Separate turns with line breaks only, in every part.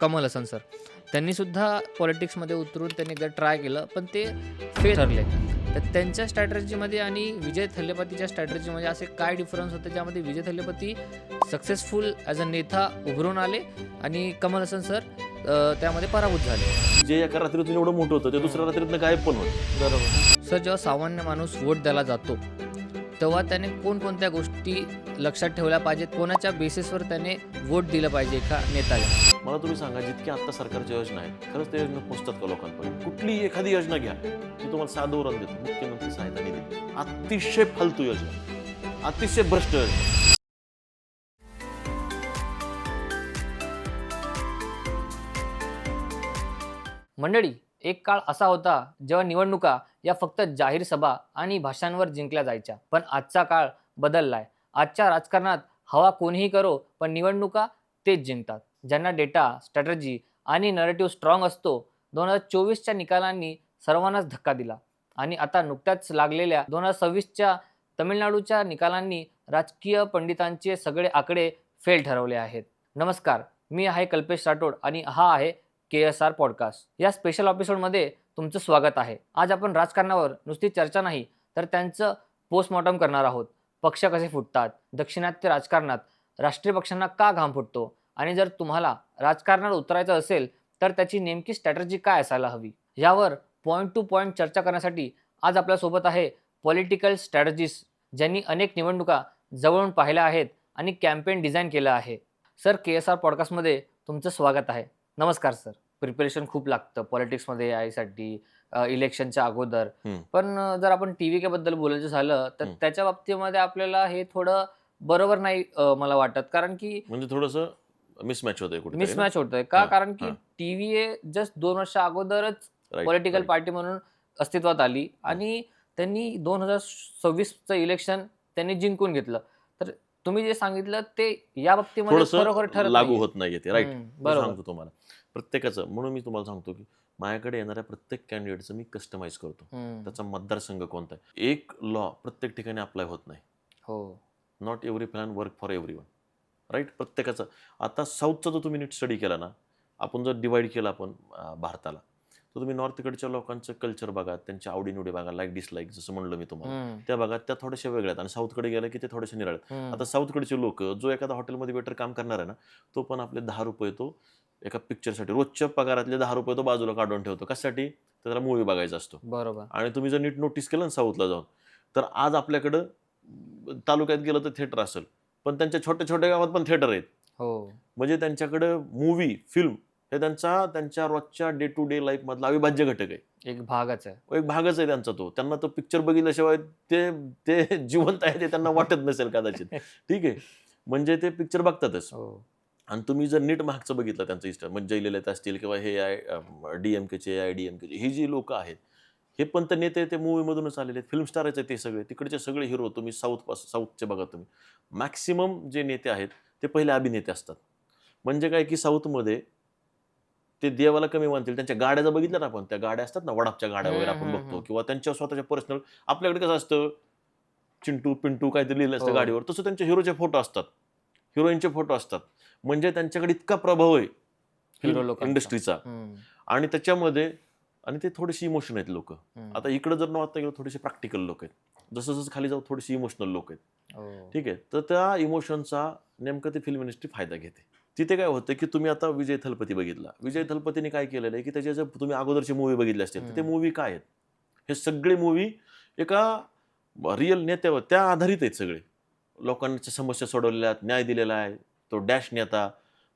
Kamal Haasan sir. त्यांनीसुद्धा पॉलिटिक्समध्ये उतरून त्यांनी एकदा ट्राय केलं, पण ते फेल ठरले. तर त्यांच्या स्ट्रॅटेजीमध्ये आणि विजय थल्लेपतीच्या स्ट्रॅटेजीमध्ये असे काय डिफरन्स होते, ज्यामध्ये विजय थल्लेपती सक्सेसफुल ॲज अ नेता उभरून आले आणि कमल हसन सर त्यामध्ये पराभूत झाले.
जे एका रात्रीतून एवढं मोठं होतं ते दुसऱ्या रात्रीतनं गायब पण होतं.
बरोबर. सर, जेव्हा सामान्य माणूस वोट द्यायला जातो, तेव्हा त्याने कोणकोणत्या गोष्टी लक्षात ठेवल्या पाहिजेत, कोणाच्या बेसिसवर त्याने वोट दिलं पाहिजे एका नेत्याला?
मला तुम्ही सांगा, जितकी आता सरकारच्या योजना आहेत खरंच त्या योजना पोहोचतात का लोकांपर्यंत? कुठलीही एखादी योजना घ्या, ती तुम्हाला साधं उदाहरण देतो. मुख्यमंत्री सहायता निधी अतिशय फालतू योजना, अतिशय भ्रष्ट योजना.
मंडळी, एक काळ असा होता जेव्हा निवडणुका या फक्त जाहीर सभा आणि भाषणांवर जिंकल्या जायच्या. पण आजचा काळ बदललाय. आजच्या राजकारणात हवा कोणीही करो, पण निवडणुका तेच जिंकतात. ज्यांना डेटा, स्ट्रॅटेजी आणि नरेटिव्ह स्ट्रॉंग असतो. 2024च्या निकालांनी सर्वांनाच धक्का दिला आणि आता नुकत्याच लागलेल्या 2026च्या तमिळनाडूच्या निकालांनी राजकीय पंडितांचे सगळे आकडे फेल ठरवले आहेत. नमस्कार, मी आहे कल्पेश राठोड आणि हा आहे KSR पॉडकास्ट. या स्पेशल एपिसोडमध्ये तुमचं स्वागत आहे. आज आपण राजकारणावर नुसती चर्चा नाही, तर त्यांचं पोस्टमॉर्टम करणार आहोत. पक्ष कसे फुटतात, दाक्षिणात्य राजकारणात राष्ट्रीय पक्षांना का घाम फुटतो आणि जर तुम्हाला राजकारणात उतरायचं असेल तर त्याची नेमकी स्ट्रॅटेजी काय असायला हवी, यावर पॉईंट टू पॉईंट चर्चा करण्यासाठी आज आपल्यासोबत आहे पॉलिटिकल स्ट्रॅटेजिस्ट, ज्यांनी अनेक निवडणुका जवळून पाहिल्या आहेत आणि कॅम्पेन डिझाईन केलं आहे. सर, KSR पॉडकास्टमध्ये तुमचं स्वागत आहे. नमस्कार सर. प्रिपरेशन खूप लागतं पॉलिटिक्समध्ये यायसाठी, इलेक्शनच्या अगोदर. पण जर आपण TVK बद्दल बोलायचं झालं तर त्याच्या बाबतीमध्ये आपल्याला हे थोडं बरोबर नाही मला वाटत. कारण की
म्हणजे थोडंसं मिसमॅच होतंय कुठे
मिसमॅच होतंय का?
हां,
कारण की
हां.
TVA जस्ट 2 वर्ष अगोदरच
Right,
पॉलिटिकल
right.
पार्टी म्हणून अस्तित्वात आली आणि त्यांनी 2026चं इलेक्शन त्यांनी जिंकून घेतलं. तर तुम्ही जे सांगितलं ते या बाबतीमध्ये खरोखर
थोडंसं
ठरत
लागू
नाहीये.
होत नाहीये ते. राईट.
बरोबर.
सांगतो तुम्हाला प्रत्येकाचं. म्हणून मी तुम्हाला सांगतो की माझ्याकडे येणाऱ्या प्रत्येक कॅन्डिडेटचं मी कस्टमाइज करतो. त्याचा मतदारसंघ कोणता आहे. एक लॉ प्रत्येक ठिकाणी अप्लाय होत नाही.
हो.
Not every plan work for everyone. Right. प्रत्येकाचं. आता साऊथचा जो तुम्ही नीट स्टडी केला ना, आपण जर डिवाइड केला आपण भारताला, तर तुम्ही नॉर्थकडच्या लोकांचं कल्चर बघा, त्यांच्या आवडीनिवडी बघा, लाईक डिसलाईक जसं म्हणलं मी तुम्हाला, त्या भागात त्या थोड्याशा वेगळ्या आहेत आणि साऊथकडे गेलं की ते थोडेसे निराळे. आता साऊथकडचे लोक, जो एखादा हॉटेलमध्ये वेटर काम करणार आहे ना, तो पण आपले 10 रुपये तो एका पिक्चरसाठी रोजच्या पगारातले 10 रुपये तो बाजूला काढून ठेवतो. कशासाठी? तर त्याला मूवी बघायचा असतो.
बरोबर.
आणि तुम्ही जर नीट नोटीस केलं ना साऊथला जाऊन, तर आज आपल्याकडं तालुक्यात गेलं तर थिएटर असेल, पण त्यांच्या छोट्या छोट्या गावात पण थिएटर आहेत.
हो.
म्हणजे त्यांच्याकडं मूवी, फिल्म हे त्यांच्या रोजच्या डे टू डे लाईफ मधला अविभाज्य घटक आहे.
एक भागच आहे.
एक भागच आहे त्यांचा तो. त्यांना तो पिक्चर बघितल्याशिवाय ते ते जिवंत आहे ते त्यांना वाटत नसेल कदाचित. ठीक आहे. म्हणजे ते पिक्चर बघतातच.
हो.
आणि तुम्ही जर नीट मागचं बघितलं त्यांचं इष्ट म्हणजे जयललिता असतील किंवा हे DMKचे AIDMKचे ही जी लोक आहेत, हे पण तर नेते ते मूवीमधूनच आलेले आहेत. फिल्म स्टार आहेत ते सगळे. तिकडचे सगळे हिरो तुम्ही साऊथचे बघा तुम्ही. मॅक्सिमम जे नेते आहेत ते पहिले अभिनेते असतात. म्हणजे काय की साऊथमध्ये ते देवाला कमी मानतील. त्यांच्या गाड्या जर बघितल्या ना आपण, त्या गाड्या असतात ना वडापच्या गाड्या वगैरे आपण बघतो किंवा त्यांच्या स्वतःच्या पर्सनल, आपल्याकडे कसं असतं चिंटू पिंटू काहीतरी लिहिलं असतं गाडीवर, तसं त्यांच्या हिरोचे फोटो असतात, हिरोईनचे फोटो असतात. म्हणजे त्यांच्याकडे इतका प्रभाव आहे
हिरो
फिल्म
लोकांचा.
इंडस्ट्रीचा. आणि त्याच्यामध्ये आणि ते थोडेसे इमोशन आहेत लोक. आता इकडे जर नव्हता गेलो थोडेसे प्रॅक्टिकल लोक आहेत. जसं जसं खाली जाऊ थोडेसे इमोशनल लोक आहेत. ठीक आहे. तर त्या इमोशनचा नेमकं ते फिल्म इंडस्ट्री फायदा घेते. तिथे काय होतं की तुम्ही आता विजय थलपती बघितला. विजय थलपतीने काय केलेलं आहे की त्याच्या जर तुम्ही अगोदरचे मूवी बघितले असतील तर ते मूवी काय आहेत, हे सगळे मूवी एका रिअल नेत्यावर त्या आधारित आहेत. सगळे लोकांच्या समस्या सोडवलेल्या आहेत, न्याय दिलेला आहे. तो डॅश नेता,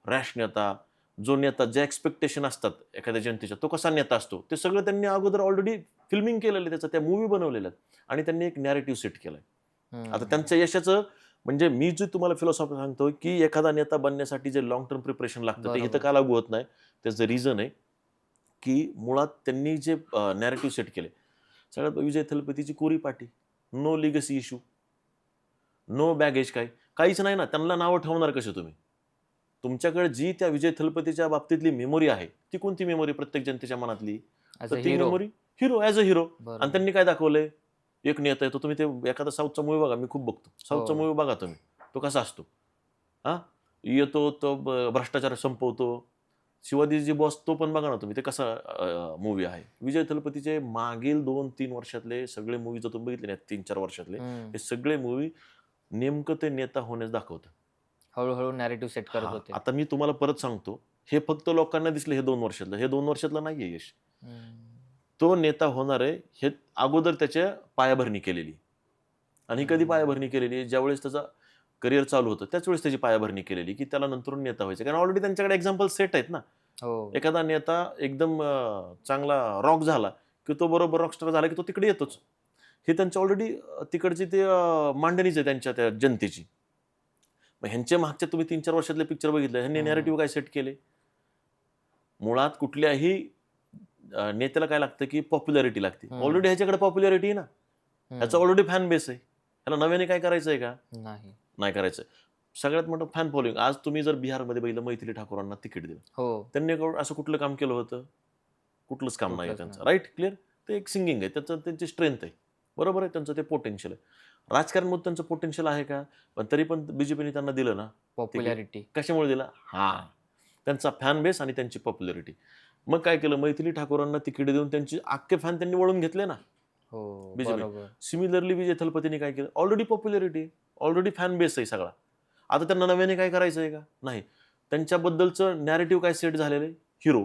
रॅश नेता, जो नेता जे एक्सपेक्टेशन असतात एखाद्या जनतेच्या, तो कसा नेता असतो ते सगळं त्यांनी अगोदर ऑलरेडी फिल्मिंग केलेलं आहे. त्याचा त्या मूवी बनवलेल्या आहेत आणि त्यांनी एक नॅरेटिव्ह सेट केलाय. आता त्यांच्या यशाचं म्हणजे मी जे तुम्हाला फिलॉसॉफी सांगतो की एखादा नेता बनण्यासाठी जे लॉंग टर्म प्रिपरेशन लागतं ते इथं का लागू होत नाही. त्याचं रिझन आहे की मुळात त्यांनी जे नॅरेटिव्ह सेट केले. सगळ्यात विजय थलपतीची कोरी पाटी, no legacy issue, no baggage, काहीच नाही ना. त्यांना नावं ठेवणार कसे तुम्ही? तुमच्याकडे जी त्या विजय थलपतीच्या बाबतीतली मेमोरी आहे ती कोणती मेमोरी प्रत्येक जनतेच्या मनातली? तर ती memory hero, as a hero. आणि त्यांनी काय दाखवलंय? एक नेता येतो. तुम्ही ते एखादा साऊथचा मूवी बघा, मी खूप बघतो साऊथचा मूवी बघा तुम्ही, तो कसा असतो. हा येतो तो भ्रष्टाचार संपवतो, शिवाजीची बॉस तो पण बघा ना तुम्ही, ते कसा मूवी आहे. विजय थलपतीचे मागील 2-3 वर्षातले सगळे मूवी जर तुम्ही बघितले ना 3-4 वर्षातले, हे सगळे मूवी नेमकं ते नेता होण्यास दाखवतं.
हळूहळू नॅरेटिव्ह सेट करत
हां,
होते.
आता मी तुम्हाला परत सांगतो, हे फक्त लोकांना दिसलं हे 2 वर्षातलं. हे 2 वर्षातलं नाहीये यश. तो नेता होणार आहे हे अगोदर त्याच्या पायाभरणी केलेली. आणि ही कधी पायाभरणी केलेली? ज्यावेळेस त्याचा करिअर चालू होतं, त्याच वेळेस त्याची पायाभरणी केलेली, की त्याला नंतरून नेता व्हायचं. कारण ऑलरेडी त्यांच्याकडे एक्झाम्पल सेट आहेत ना.
हो.
एखादा नेता एकदम चांगला रॉक झाला, की तो बरोबर रॉकस्टार झाला, की तो तिकडे येतोच. हे त्यांच्या ऑलरेडी तिकडची ते मांडणीच आहे त्यांच्या त्या जनतेची. मग ह्यांच्या मागच्या तुम्ही 3-4 वर्षातले पिक्चर बघितले, ह्यांनी नॅरेटिव्ह काय सेट केले? मुळात कुठल्याही नेत्याला काय लागतं, की पॉप्युलॅरिटी लागते. ऑलरेडी ह्याच्याकडे पॉप्युलॅरिटी आहे ना. ह्याचा ऑलरेडी फॅन बेस आहे. ह्याला नव्याने काय करायचंय का?
नाही.
नाही करायचं. सगळ्यात मोठं फॅन फॉलोइंग. आज तुम्ही जर बिहारमध्ये बघितलं, मैथिली ठाकूरांना तिकीट दिलं.
हो.
त्यांनी असं कुठलं काम केलं होतं? कुठलंच काम नाही
कुठलंच
त्यांचं.
नाही.
राईट? क्लिअर? ते एक सिंगिंग आहे. त्याचं त्यांची स्ट्रेंथ आहे. बरोबर आहे? त्यांचं ते पोटेन्शियल आहे. राजकारणामध्ये त्यांचं पोटेन्शियल आहे का? पण तरी पण बीजेपीने त्यांना दिलं ना.
पॉप्युलॅरिटी.
कशामुळे दिलं? हां. त्यांचा फॅन बेस आणि त्यांची पॉप्युलॅरिटी. मग काय केलं? मैथिली ठाकूरांना तिकीट देऊन त्यांचे अख्खे फॅन त्यांनी वळून घेतले ना.
हो,
बीजेपी.
बरोबर.
सिमिलरली विजय थलपतीने काय केलं? Already popularity, already fan base आहे सगळा. आता त्यांना नव्याने काय करायचं आहे का? नाही. त्यांच्याबद्दलचं नॅरेटिव्ह काय सेट झालेलं आहे? हिरो,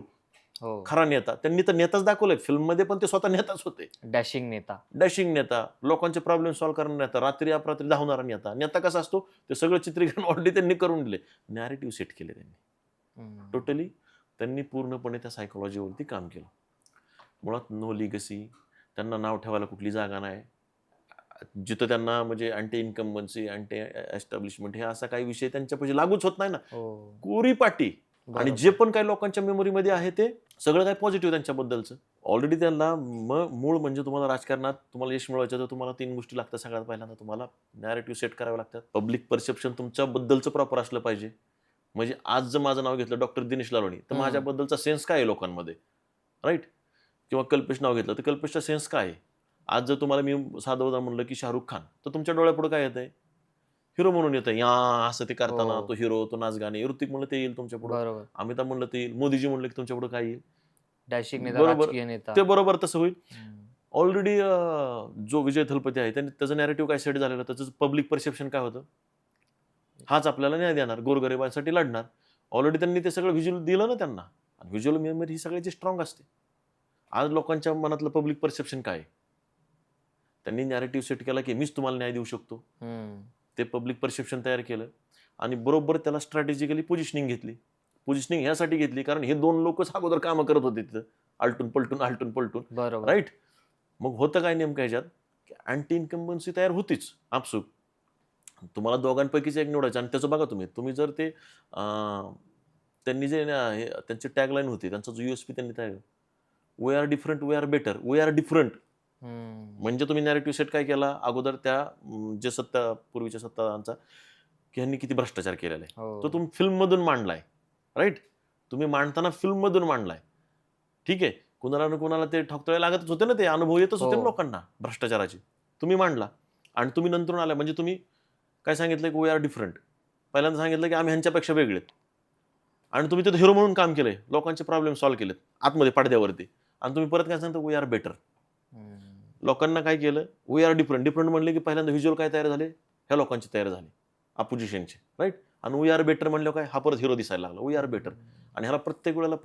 हो.
खरा नेता. त्यांनी तर नेताच दाखवलाय. फिल्ममध्ये पण ते स्वतः नेताच होते.
डॅशिंग नेता.
डॅशिंग नेता, लोकांचे प्रॉब्लेम सॉल्व्ह करणारा नेता, रात्री अपरात्री धावणारा नेता. नेता कसा असतो? ते सगळं चित्रीकरण ऑलरेडी त्यांनी करून दिले. नॅरेटिव्ह सेट केले त्यांनी. टोटली त्यांनी पूर्णपणे त्या सायकोलॉजीवरती काम केलं. मुळात नो लिगसी, त्यांना नाव ठेवायला कुठली जागा नाही. जिथं त्यांना म्हणजे अँटी इन्कम्बन्सी, अँटी एस्टॅब्लिशमेंट हे असा काही विषय त्यांच्यापाशी लागूच होत नाही ना.
हो.
कोरी पाटी. आणि जे पण काही लोकांच्या मेमरीमध्ये आहे ते सगळं काही पॉझिटिव्ह त्यांच्याबद्दलचं. ऑलरेडी त्यांना मूळ म्हणजे तुम्हाला राजकारणात तुम्हाला यश मिळवायचं तर तुम्हाला 3 गोष्टी लागतात. सगळ्यात पहिल्यांदा तुम्हाला नॅरेटिव्ह सेट करावे लागतात. पब्लिक परसेप्शन तुमच्याबद्दलचं प्रॉपर असलं पाहिजे. म्हणजे आज जर माझं नाव घेतलं डॉक्टर दिनेश लालवणी, तर माझ्याबद्दलचा सेन्स काय आहे लोकांमध्ये? राईट? किंवा कल्पेश नाव घेतलं तर कल्पेशचा सेन्स काय आहे? आज जर तुम्हाला मी साधं उदाहरण म्हणलं की शाहरुख खान, तर तुमच्या डोळ्यापुढे काय येतंय? हिरो म्हणून येतं. या असं ते करताना तो हिरो, तो नाच गाणे. ऋतिक म्हणलं ते येईल तुमच्या पुढे.
बरोबर.
अमिताभ म्हणलं ते येईल. मोदीजी म्हणलं की तुमच्या पुढे काय येईल?
डॅशिंग नेता,
बरोबर.
राजकीय नेता.
ते बरोबर तसं होईल. ऑलरेडी जो विजय थलपती आहे त्याचं नॅरेटिव्ह काय सेट झालेलं, त्याचं पब्लिक परसेप्शन काय होतं? हाच आपल्याला न्याय देणार, गोरगरिबांसाठी लढणार. ऑलरेडी त्यांनी ते सगळं व्हिज्युअल दिलं ना त्यांना. आणि व्हिज्युअल मेमरी ही सगळ्याची स्ट्रॉंग असते. आज लोकांच्या मनातलं पब्लिक परसेप्शन काय आहे? त्यांनी नॅरेटिव्ह सेट केला की मीच तुम्हाला न्याय देऊ शकतो. ते पब्लिक परसेप्शन तयार केलं आणि बरोबर त्याला स्ट्रॅटेजिकली पोझिशनिंग घेतली. पोझिशनिंग ह्यासाठी घेतली कारण हे 2 लोकच अगोदर कामं करत होते तिथं. आलटून पलटून.
बरोबर.
राईट? मग होतं काय नेमकं ह्याच्यात? अँटी इन्कम्बन्सी तयार होतीच आपसूक. तुम्हाला दोघांपैकीच एक निवडायचं आणि त्याचं बघा तुम्ही जर ते त्यांनी जे त्यांची टॅगलाईन होती, त्यांचा जो USP त्यांनी तयार केला, we are different, we are better, we are different. म्हणजे तुम्ही नॅरेटिव्ह सेट काय केला अगोदर त्या जे पूर्वीच्या सत्ताधाऱ्यांचा की ह्यांनी किती भ्रष्टाचार केलेला आहे तो तुम्ही फिल्ममधून मांडलाय. राईट? तुम्ही मांडताना फिल्ममधून मांडलाय. ठीक आहे? कुणाला ना कुणाला ते ठोकताळे लागतच होते ना, ते अनुभव येतच होते ना लोकांना भ्रष्टाचाराचे. तुम्ही मांडला आणि तुम्ही नंतरून आला म्हणजे तुम्ही काय सांगितलं की वी आर डिफरंट. पहिल्यांदा सांगितलं की आम्ही ह्यांच्यापेक्षा वेगळेत. आणि तुम्ही तिथे हिरो म्हणून काम केलंय, लोकांचे प्रॉब्लेम सॉल्व्ह केलेत आतमध्ये पडद्यावरती. आणि तुम्ही परत काय सांगता? We are better. लोकांना काय केलं? We are different. डिफरंट म्हणले की पहिल्यांदा व्हिज्युअल काय तयार झाले? ह्या लोकांचे तयार झाले, अपोजिशनचे. राईट? आणि वी आर बेटर म्हणलं काय? हा परत हिरो दिसायला लागला. We are better. आणि ह्याला प्रत्येक वेळेला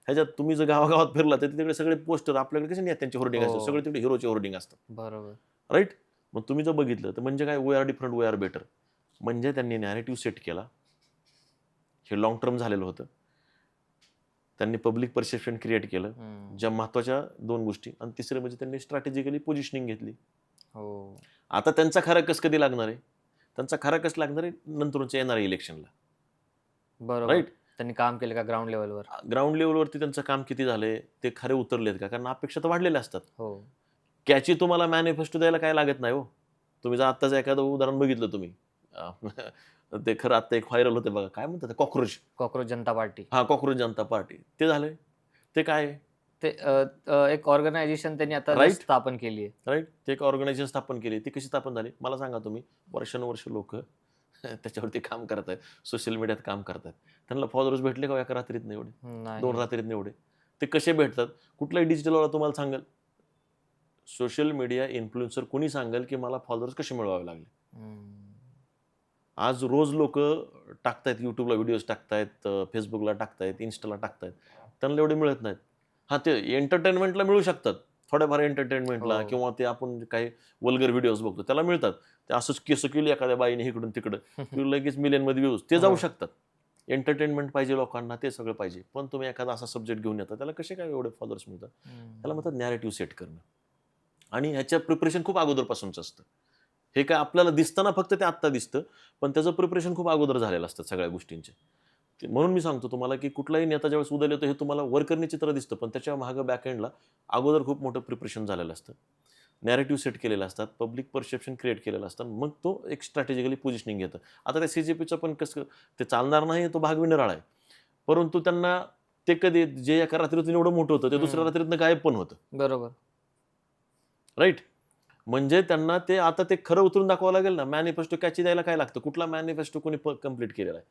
ह्याच्यात तुम्ही जर गावागावात फिरला तर तिकडे सगळे पोस्टर आपल्याकडे कसे नाही त्यांचे होर्डिंग असतात, सगळे तिकडे हिरोचे होर्डिंग असतात.
बरोबर.
राईट? मग तुम्ही जर बघितलं तर म्हणजे काय? We are different, we are better. म्हणजे त्यांनी नॅरेटिव्ह सेट केला. हे लॉंग टर्म झालेलं होतं. त्यांनी पब्लिक परसेप्शन क्रिएट केलं. ज्या महत्वाच्या 2 गोष्टी आणि तिसरं म्हणजे त्यांनी स्ट्रॅटेजिकली पोझिशनिंग घेतली. आता त्यांचा खरा कस कधी लागणार आहे? त्यांचा खरा कस लागणार आहे? नंतरच्या येणाऱ्या इलेक्शनला.
बरोबर.
राईट?
त्यांनी काम केलं का ग्राउंड लेवलवर?
ग्राउंड लेवलवरती त्यांचं काम किती झालंय? ते खरे उतरलेत का? कारण अपेक्षा तर वाढलेल्या असतात. कॅची तुम्हाला मॅनिफेस्टो द्यायला काय लागत नाही हो. तुम्ही जर आत्ताच एखादं उदाहरण बघितलं तुम्ही ते खरं आता एक व्हायरल होते बघा, काय म्हणतात
कॉक्रोच जनता पार्टी.
कॉक्रोच जनता पार्टी. ते झालंय. ते काय?
ते एक ऑर्गनायझेशन त्यांनी आता स्थापन केली आहे.
राईट? ते एक ऑर्गनायझेशन स्थापन केली. ती कशी स्थापन झाली? मला सांगा तुम्ही. वर्षानुवर्ष लोक त्याच्यावरती काम करत आहेत, सोशल मीडियात काम करतात. त्यांना फॉलोअर्स भेटले का एका रात्रीत नाही एवढे,
नाही.
2 रात्रीत नाही एवढे? ते कसे भेटतात? कुठलाही डिजिटलवाला तुम्हाला सांगेल, सोशल मीडिया इन्फ्लुएन्सर कोणी सांगेल की मला फॉलोअर्स कसे मिळवावे लागले. आज रोज लोक टाकतायत, युट्यूबला व्हिडिओज टाकतायत, फेसबुकला टाकतायत, इन्स्टाला टाकतायत, त्यांना एवढे मिळत नाहीत. हा, ते एंटरटेनमेंटला मिळू शकतात, थोड्याफार एंटरटेनमेंटला,
हो.
किंवा ते आपण काही वल्गर व्हिडिओज बघतो त्याला मिळतात. ते असंच केस केली एखाद्या बाईने इकडून तिकडं की लगेच मिलियनमध्ये व्ह्यूज, ते जाऊ
हो.
शकतात. एंटरटेनमेंट पाहिजे लोकांना, ते सगळं पाहिजे. पण तुम्ही एखादा असा सब्जेक्ट घेऊन येता, त्याला कसे काय एवढे फॉलोअर्स मिळतात? त्याला म्हणतात नॅरेटिव्ह सेट करणं. आणि ह्याच्या प्रिपरेशन खूप अगोदरपासूनच असतं. हे काय आपल्याला दिसताना फक्त ते आत्ता दिसतं, पण त्याचं प्रिपरेशन खूप अगोदर झालेलं असतं सगळ्या गोष्टींचे. म्हणून मी सांगतो तुम्हाला की कुठलाही नेता ज्यावेळेस उदयाला येतो हे तुम्हाला वरकरणी चित्र दिसतं, पण त्याच्या मागं बॅकएंडला अगोदर खूप मोठं प्रिपरेशन झालेलं असतं. नॅरेटिव्ह सेट केलेलं असतात, पब्लिक परसेप्शन क्रिएट केलेलं असतं, मग तो एक स्ट्रॅटेजिकली पोझिशनिंग घेतं. आता त्या सीजेपीचं पण कसं ते चालणार नाही, तो भाग विनिराळा आहे. परंतु त्यांना ते कधी जे एका रात्रीतून एवढं मोठं होतं, ते दुसऱ्या रात्रीतून गायब पण होतं.
बरोबर.
राईट? म्हणजे त्यांना ते आता ते खरं उतरून दाखवावं लागेल ना. मॅनिफेस्टो कॅची द्यायला काय लागतं? कुठला मॅनिफेस्टो कोणी कंप्लीट केलेला आहे?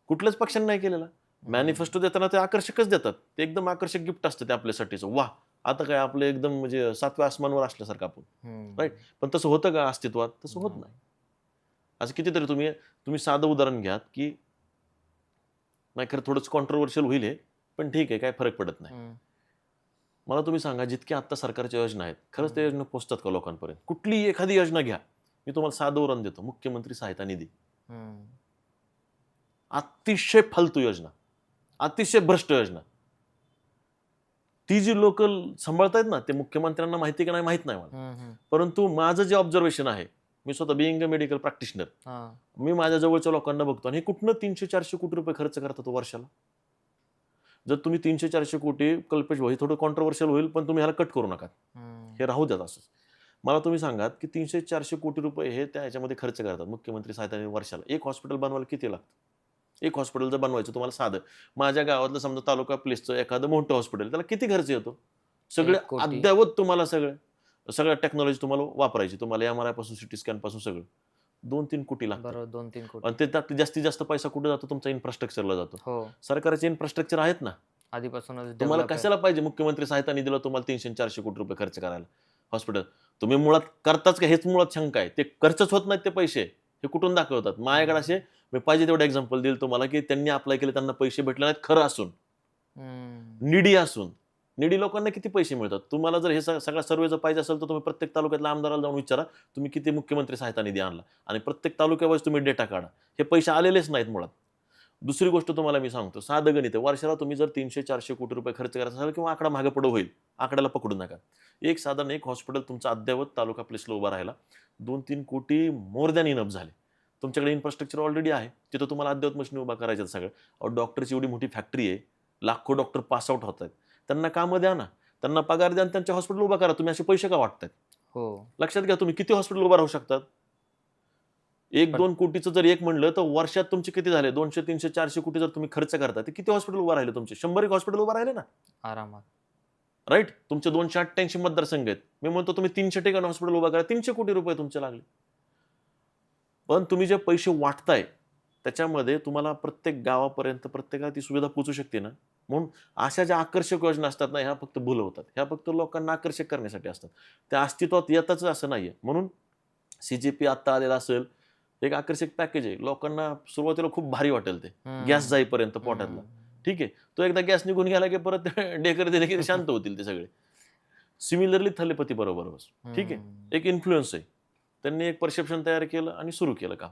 कुठल्याच पक्षाने नाही केलेला. मॅनिफेस्टो देताना ते आकर्षकच देतात. ते एकदम आकर्षक गिफ्ट असतं ते आपल्यासाठीचं. वाह! आता काय आपलं एकदम म्हणजे 7व्या आसमानावर असल्यासारखं आपण. राईट? पण तसं होतं का अस्तित्वात? तसं होत नाही. असं कितीतरी तुम्ही साधं उदाहरण घ्या की नाही, खरं थोडंच कॉन्ट्रोव्हर्शियल होईल हे, पण ठीक आहे, काय फरक पडत नाही. मला तुम्ही सांगा, जितक्या आत्ता सरकारच्या योजना आहेत, खरंच त्या योजना पोहोचतात का लोकांपर्यंत? कुठलीही एखादी योजना घ्या. मी तुम्हाला साधं उदाहरण देतो. मुख्यमंत्री सहायता निधी. अतिशय फालतू योजना, अतिशय भ्रष्ट योजना. ती जी लोक सांभाळतायत ना, ते मुख्यमंत्र्यांना माहिती का नाही माहित नाही मला. परंतु माझं जे ऑब्झर्वेशन आहे, मी स्वतः बिईंग अ मेडिकल प्रॅक्टिशनर, मी माझ्या जवळच्या लोकांना बघतो आणि हे कुठनं 300-400 कोटी रुपये खर्च करतात वर्षाला. जर तुम्ही 300-400 कोटी, कल्पेश भाऊ, हे थोडं कॉन्ट्रोव्हर्शियल होईल, पण तुम्ही ह्याला कट करू नका, हे राहू द्यात असंच. मला तुम्ही सांगा की 300-400 कोटी रुपये हे त्या ह्याच्यामध्ये खर्च करतात मुख्यमंत्री सहायता निधी वर्षाला. एक हॉस्पिटल बनवायला किती लागतं? एक हॉस्पिटल जर बनवायचं तुम्हाला साधं, माझ्या गावातलं समजा तालुका प्लेसचं एखादं मोठं हॉस्पिटल, त्याला किती खर्च येतो? सगळे
1 कोटी.
अद्ययावत तुम्हाला सगळ्या टेक्नॉलॉजी तुम्हाला वापरायची, तुम्हाला MRI पासून सिटी स्कॅन पासून सगळं 2-3 कोटी लागतं.
बरोबर, 2-3 कोटी.
आणि ते त्यात जास्तीत जास्त पैसा कुठे जातो? तुमचा इन्फ्रास्ट्रक्चरला जातो.
हो.
सरकारचे इन्फ्रास्ट्रक्चर आहेत ना.
आधीपासूनच
तुम्हाला
डेव्हलप आहे.
कशाला पाहिजे मुख्यमंत्री सहायता निधीला तुम्हाला 300-400 कोटी रुपये खर्च करायला हॉस्पिटल? तुम्ही मुळात करताच का, हेच मुळात शंका आहे. ते खर्चच होत नाहीत ते पैसे. हे कुठून दाखवतात? माझ्याकडे असे मी पाहिजे तेवढे एक्झाम्पल देईल तुम्हाला की त्यांनी अप्लाय केले, त्यांना पैसे भेटले नाहीत खरं असून, निडी असून. निडी लोकांना किती पैसे मिळतात? तुम्हाला जर हे सगळा सर्वे जर पाहिजे असेल तर तुम्ही प्रत्येक तालुक्यातल्या आमदाराला जाऊन विचारा, तुम्ही किती मुख्यमंत्री सहायता निधी आणला, आणि प्रत्येक तालुक्यावर तुम्ही डेटा काढा. हे पैसे आलेलेच नाहीत मुळात. दुसरी गोष्ट तुम्हाला मी सांगतो, साधं गणित आहे. वर्षाला तुम्ही जर 300-400 कोटी रुपये खर्च करायचा असाल, किंवा आकडा मागे पुढे होईल, आकड्याला पकडू नका. साधारण एक हॉस्पिटल तुमचं अद्ययावत तालुका प्लेसला उभा राहिला, 2-3 कोटी मोर दॅन इनफ झाले. तुमच्याकडे इन्फ्रास्ट्रक्चर ऑलरेडी आहे, तिथं तुम्हाला अद्ययावत मशीन उभा करायच्या सगळं. डॉक्टरची एवढी मोठी फॅक्टरी आहे, लाखो डॉक्टर पास आउट होत आहेत, त्यांना कामं द्या ना, त्यांना पगार द्या आणि त्यांच्या हॉस्पिटल उभा करा. तुम्ही असे पैसे का वाटतायत?
हो.
लक्षात घ्या, तुम्ही किती हॉस्पिटल उभा राहू शकतात? 1-2 कोटीचं जर एक म्हणलं तर वर्षात तुमचे किती झाले? 200, 300, 400 कोटी जर तुम्ही खर्च करता, तर किती हॉस्पिटल उभा राहिले तुमचे? 100 हॉस्पिटल उभा राहिले ना,
आरामात.
राईट? तुमचे 288 मतदारसंघ आहेत. मी म्हणतो तुम्ही 300 ठिकाणी हॉस्पिटल उभा करा, 300 कोटी रुपये तुमचे लागले. पण तुम्ही जे पैसे वाटताय त्याच्यामध्ये तुम्हाला प्रत्येक गावापर्यंत प्रत्येकाला ती सुविधा पोहोचू शकते ना. म्हणून अशा ज्या आकर्षक योजना असतात ना, ह्या फक्त भूल होतात. ह्या फक्त लोकांना आकर्षक करण्यासाठी असतात. त्या अस्तित्वात येताच असं नाहीये. म्हणून CGP आता आलेला असेल, एक आकर्षक पॅकेज आहे. लोकांना सुरुवातीला खूप भारी वाटेल ते, गॅस जाईपर्यंत पोटातला. ठीक आहे, तो एकदा गॅस निघून गेला की परत डेकर दिले की शांत होतील ते सगळे. सिमिलरली थलेपती बरोबर. ठीक आहे, एक इन्फ्लुएन्स आहे. त्यांनी एक परसेप्शन तयार केलं आणि सुरू केलं काम,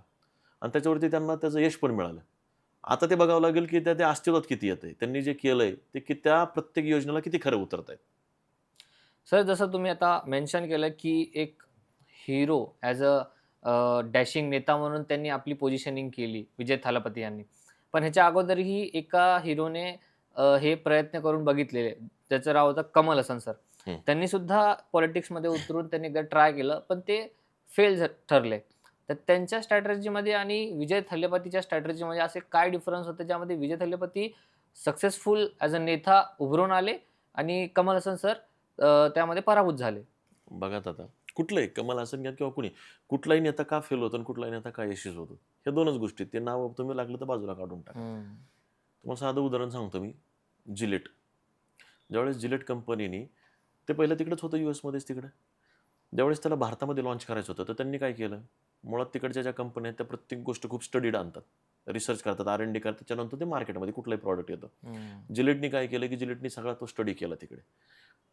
आणि त्याच्यावरती त्यांना त्याचं यश पण मिळालं. आता ते बघावं लागेल की त्या अस्तित्वात किती येतंय, त्यांनी जे केलंय ते की त्या प्रत्येक योजनेला किती खरं उतरत आहेत.
सर, जसं तुम्ही आता मेन्शन केलं की एक हिरो ॲज अ डॅशिंग नेता म्हणून त्यांनी आपली पोझिशनिंग केली विजय थालापती यांनी. पण ह्याच्या अगोदरही एका हिरोने हे प्रयत्न करून बघितलेले. त्याचं नाव होतं कमल हसन सर. त्यांनी सुद्धा पॉलिटिक्समध्ये उतरून त्यांनी एकदा ट्राय केलं, पण ते फेल ठरले. तर त्यांच्या स्ट्रॅटेजीमध्ये आणि विजय थालापतीच्या स्ट्रॅटेजीमध्ये असे काय डिफरन्स होते, ज्यामध्ये विजय थालापती सक्सेसफुल ॲज अ नेता उभरून आले आणि कमल हसन सर त्यामध्ये पराभूत झाले?
बघा आता, कुठलंही कमल हसन घ्या किंवा कुणी, कुठलाही नेता का फेल होतो आणि कुठलाही नेता का यशस्वी होतो, हे दोनच गोष्टी. ते नाव तुम्ही लागलं तर बाजूला काढून टाका. तुम्हाला साधं उदाहरण सांगतो मी. जिलेट. ज्यावेळेस जिलेट कंपनीने ते पहिलं तिकडेच होतं US मध्येच तिकडे. ज्यावेळेस त्याला भारतामध्ये लॉन्च करायचं होतं तर त्यांनी काय केलं, मुळात तिकडच्या ज्या कंपन्या आहेत त्या प्रत्येक गोष्ट खूप स्टडीड आणतात, रिसर्च करतात, R&D करतात, त्याच्यानंतर ते मार्केटमध्ये कुठलंही प्रॉडक्ट येतं. जिलेटनी काय केलं की जिलेटनी सगळा तो स्टडी केला तिकडे.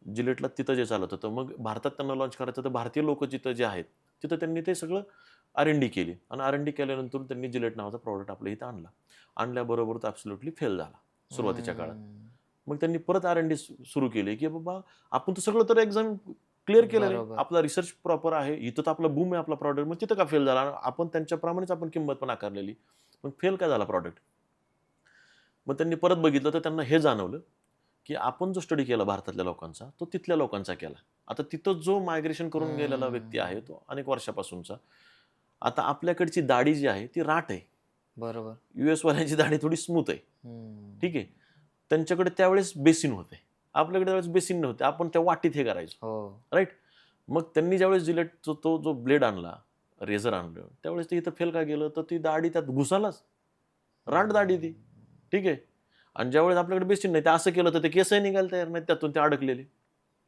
जिलेटला तिथं जे चालत होतं, मग भारतात त्यांना लॉन्च करायचं तर भारतीय लोक जिथं जे आहेत तिथं त्यांनी ते सगळं R&D केली आणि R&D केल्यानंतर त्यांनी जिलेट नावाचा प्रॉडक्ट आपल्या इथं आणला. आणल्याबरोबर तो ॲब्सोल्युटली फेल झाला सुरुवातीच्या काळात. मग त्यांनी परत R&D सुरू केली की बाबा आपण तर सगळं तर एक्झाम क्लिअर केलं रे,
बरोबर.
आपला रिसर्च प्रॉपर आहे, इथं तर आपला बूम आहे आपला प्रॉडक्ट, मग तिथं का फेल झाला? आपण त्यांच्याप्रमाणेच आपण किंमत पण आकारलेली, मग फेल काय झाला प्रॉडक्ट? मग त्यांनी परत बघितलं तर त्यांना हे जाणवलं की आपण जो स्टडी केला भारतातल्या लोकांचा तो तिथल्या लोकांचा केला. आता तिथं जो मायग्रेशन करून गेलेला व्यक्ती आहे तो अनेक वर्षापासूनचा, आता आपल्याकडची दाढी जी आहे ती राट आहे.
बरोबर.
US वाल्यांची दाढी थोडी स्मूथ आहे. ठीक आहे. त्यांच्याकडे त्यावेळेस बेसिन होते, आपल्याकडे त्यावेळेस बेसिन नव्हते, आपण त्या वाटीत हे करायचो.
हो.
राईट. मग त्यांनी ज्यावेळेस जिलेटचा तो जो ब्लेड आणला, रेझर आणलं, त्यावेळेस ते इथं फेल का गेलं तर ती दाढी त्यात घुसालाच, राट दाढी ती. ठीक आहे. आणि ज्यावेळेस आपल्याकडे बेसिन नाही ते असं केलं तर ते केसही निघायला तयार नाही, त्यातून ते अडकलेले.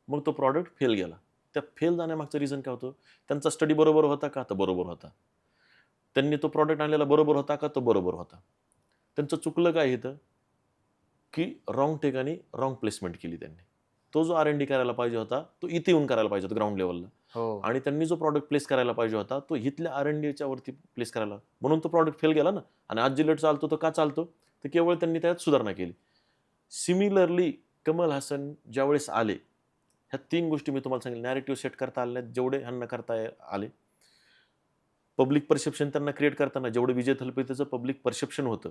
मग तो प्रॉडक्ट फेल गेला. त्या फेल जाण्यामागचं रिझन काय होतं? त्यांचा स्टडी बरोबर होता का? तर बरोबर होता. त्यांनी तो प्रॉडक्ट आणलेला बरोबर होता का? तो बरोबर होता. त्यांचं चुकलं काय इथं की रॉंग ठिकाणी रॉंग प्लेसमेंट केली त्यांनी. तो जो R&D करायला पाहिजे होता तो इथे येऊन करायला पाहिजे होता ग्राउंड लेवलला.
हो.
आणि त्यांनी जो प्रॉडक्ट प्लेस करायला पाहिजे होता तो इथल्या R&Dच्या वरती प्लेस करायला, म्हणून तो प्रॉडक्ट फेल गेला ना. आणि आज जिलेट चालतो तो का चालतो? तर केवळ त्यांनी त्यात सुधारणा केली. सिमिलरली कमल हासन ज्यावेळेस आले, ह्या 3 गोष्टी मी तुम्हाला सांगितल्या. नॅरेटिव्ह सेट करता आले नाहीत जेवढे ह्यांना करता आले. पब्लिक परसेप्शन त्यांना क्रिएट करताना जेवढं विजय थलपतीचं पब्लिक परसेप्शन होतं,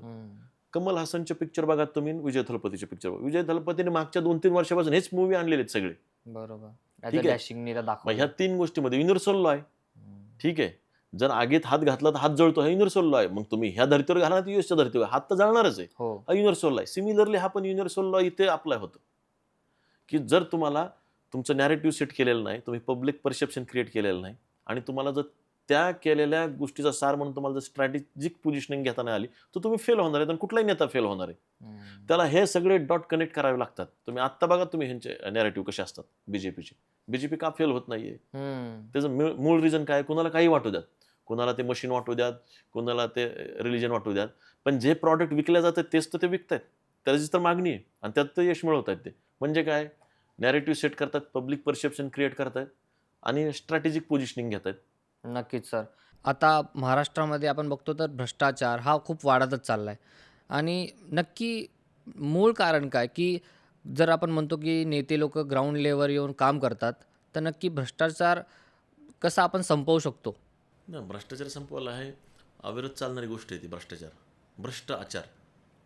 कमल हासनचे पिक्चर बघा तुम्ही, विजय थलपतीचे पिक्चर बघा. विजय थलपतीने मागच्या 2-3 वर्षापासून हेच मूवी आणलेले आहेत सगळे.
बरोबर.
ठीक आहे.
डॅशिंगनी
मग
दाखवलं.
ह्या 3 गोष्टीमध्ये युनिव्हर्सल लॉ आहे. ठीक आहे. जर आगीत हात घातला तर हात जळतो, हा युनिव्हर्सल लॉ आहे. मग तुम्ही ह्या धर्तीवर घाला ना US च्या धर्तीवर, हात तर जळणारच आहे.
हो.
हा युनिव्हर्सल लॉ आहे. सिमिलरली हा पण युनिव्हर्सल लॉ इथे अप्लाय होतो की जर तुम्हाला तुमचं नॅरेटिव्ह सेट केलेलं नाही, तुम्ही पब्लिक परसेप्शन क्रिएट केलेलं नाही आणि तुम्हाला जर त्या केलेल्या गोष्टीचा सार म्हणून तुम्हाला जर स्ट्रॅटेजिक पोझिशनिंग घेता नाही आली तर तुम्ही फेल होणार आहे आणि कुठलाही नेता फेल होणार आहे. त्याला हे सगळे डॉट कनेक्ट करावे लागतात. तुम्ही आत्ता बघा तुम्ही ह्यांचे नॅरेटिव्ह कसे असतात बीजेपीचे. बीजेपी का फेल होत नाहीये? त्याचं मूळ रिझन काय? कुणाला काही वाटू द्यात, कुणाला ते मशीन वाटू द्यात, कुणाला ते रिलिजन वाटू द्यात, पण जे प्रॉडक्ट विकल्या जातात तेच तर ते विकतायत, त्याची तर मागणी आहे आणि त्यात तर यश मिळवत आहेत ते. म्हणजे काय? नॅरेटिव्ह सेट करतात, पब्लिक परसेप्शन क्रिएट करतायत आणि स्ट्रॅटेजिक पोझिशनिंग घेत आहेत.
नक्कीच सर. आता महाराष्ट्रामध्ये आपण बघतो तर भ्रष्टाचार हा खूप वाढतच चालला आहे आणि नक्की मूळ कारण काय? की जर आपण म्हणतो की नेते लोकं ग्राउंड लेवलवर येऊन काम करतात, तर नक्की भ्रष्टाचार कसा आपण संपवू शकतो?
ना भ्रष्टाचार संपवायला आहे अविरत चालणारी गोष्ट आहे ती भ्रष्टाचार. भ्रष्ट आचार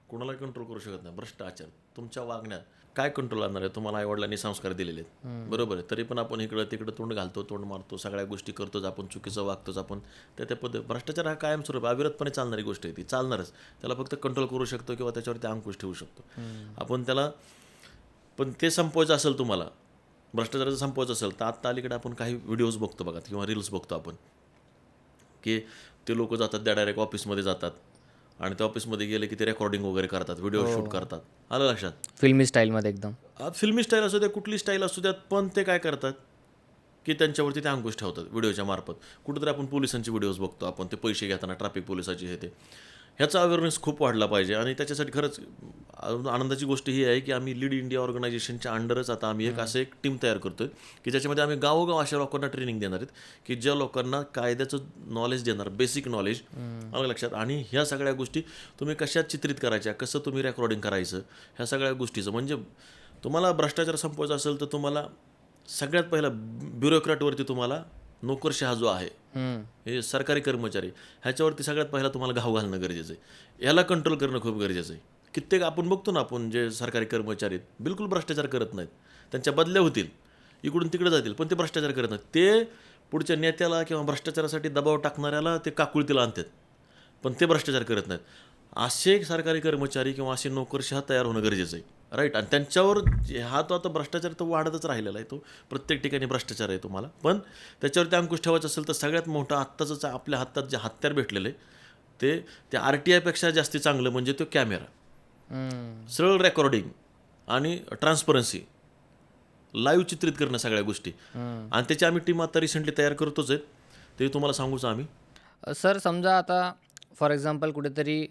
कोणाला कंट्रोल करू शकत नाही. भ्रष्ट आचार तुमच्या वागण्यात काय कंट्रोल आणणार आहे? तुम्हाला आईवडिलांनी संस्कार दिलेले आहेत, बरोबर आहे, तरी पण आपण इकडं तिकडं तोंड घालतो, तोंड मारतो, सगळ्या गोष्टी करतोच, आपण चुकीचं वागतोच आपण. त्या पद्धती भ्रष्टाचार हा कायमस्वरूप अविरतपणे चालणारी गोष्ट आहे, ती चालणारच. त्याला फक्त कंट्रोल करू शकतो किंवा त्याच्यावरती अंकुश ठेवू शकतो आपण त्याला. पण ते संपवायचं असेल तुम्हाला, भ्रष्टाचाराचं संपवायचं असेल तर आत्ता अलीकडे आपण काही व्हिडिओज बघतो बघा किंवा रील्स बघतो आपण की ते लोक जातात त्या डायरेक्ट ऑफिसमध्ये जातात आणि त्या ऑफिसमध्ये गेले की ते रेकॉर्डिंग वगैरे करतात, व्हिडिओ शूट करतात. आलं लक्षात?
फिल्मी स्टाईलमध्ये एकदम.
फिल्मी स्टाईल असू द्या, कुठली स्टाईल असू द्यात, पण ते काय करतात की त्यांच्यावरती ते अंकुश ठेवतात व्हिडिओच्या मार्फत. कुठेतरी आपण पोलिसांचे व्हिडिओज बघतो, आपण ते पैसे घेताना ट्रॅफिक पोलिसाचे हे ते. ह्याचा अवेअरनेस खूप वाढला पाहिजे आणि त्याच्यासाठी खरंच आनंदाची गोष्ट ही आहे की आम्ही लीड इंडिया ऑर्गनायझेशनच्या अंडरच आता आम्ही एक टीम तयार करतोय की ज्याच्यामध्ये आम्ही गावोगाव अशा लोकांना ट्रेनिंग देणार आहेत की ज्या लोकांना कायद्याचं नॉलेज देणार, बेसिक नॉलेज. आलं लक्षात? आणि ह्या सगळ्या गोष्टी तुम्ही कशा चित्रित करायच्या, कसं तुम्ही रेकॉर्डिंग करायचं, ह्या सगळ्या गोष्टीचं. म्हणजे तुम्हाला भ्रष्टाचार संपवायचा असेल तर तुम्हाला सगळ्यात पहिला ब्युरोक्रॅटवरती तुम्हाला नोकरशहा जो आहे, हे सरकारी कर्मचारी, ह्याच्यावरती सगळ्यात पहिला तुम्हाला घाव घालणं गरजेचं आहे. याला कंट्रोल करणं खूप गरजेचं आहे. कित्येक आपण बघतो ना, आपण जे सरकारी कर्मचारी आहेत बिलकुल भ्रष्टाचार करत नाहीत, त्यांच्या बदल्या होतील, इकडून तिकडे जातील, पण ते भ्रष्टाचार करत नाहीत. ते पुढच्या नेत्याला किंवा भ्रष्टाचारासाठी दबाव टाकणाऱ्याला ते काकुळतीला आणतात, पण ते भ्रष्टाचार करत नाहीत. असे सरकारी कर्मचारी किंवा असे नोकरशहा तयार होणं गरजेचं आहे. राईट. आणि त्यांच्यावर हा तो आता भ्रष्टाचार तर वाढतच राहिलेला आहे, तो प्रत्येक ठिकाणी भ्रष्टाचार आहे तुम्हाला. पण त्याच्यावरती अंकुश ठेवायचं असेल तर सगळ्यात मोठं आत्ताच आपल्या हातात जे हत्यार भेटलेलं आहे ते RTI पेक्षा जास्ती चांगलं म्हणजे तो कॅमेरा. सरळ रेकॉर्डिंग आणि ट्रान्सपरन्सी, लाईव्ह चित्रित करणं सगळ्या गोष्टी. आणि त्याची आम्ही टीम आता रिसेंटली तयार करतोच आहेत, ते तुम्हाला सांगूच आम्ही.
सर समजा आता फॉर एक्झाम्पल कुठेतरी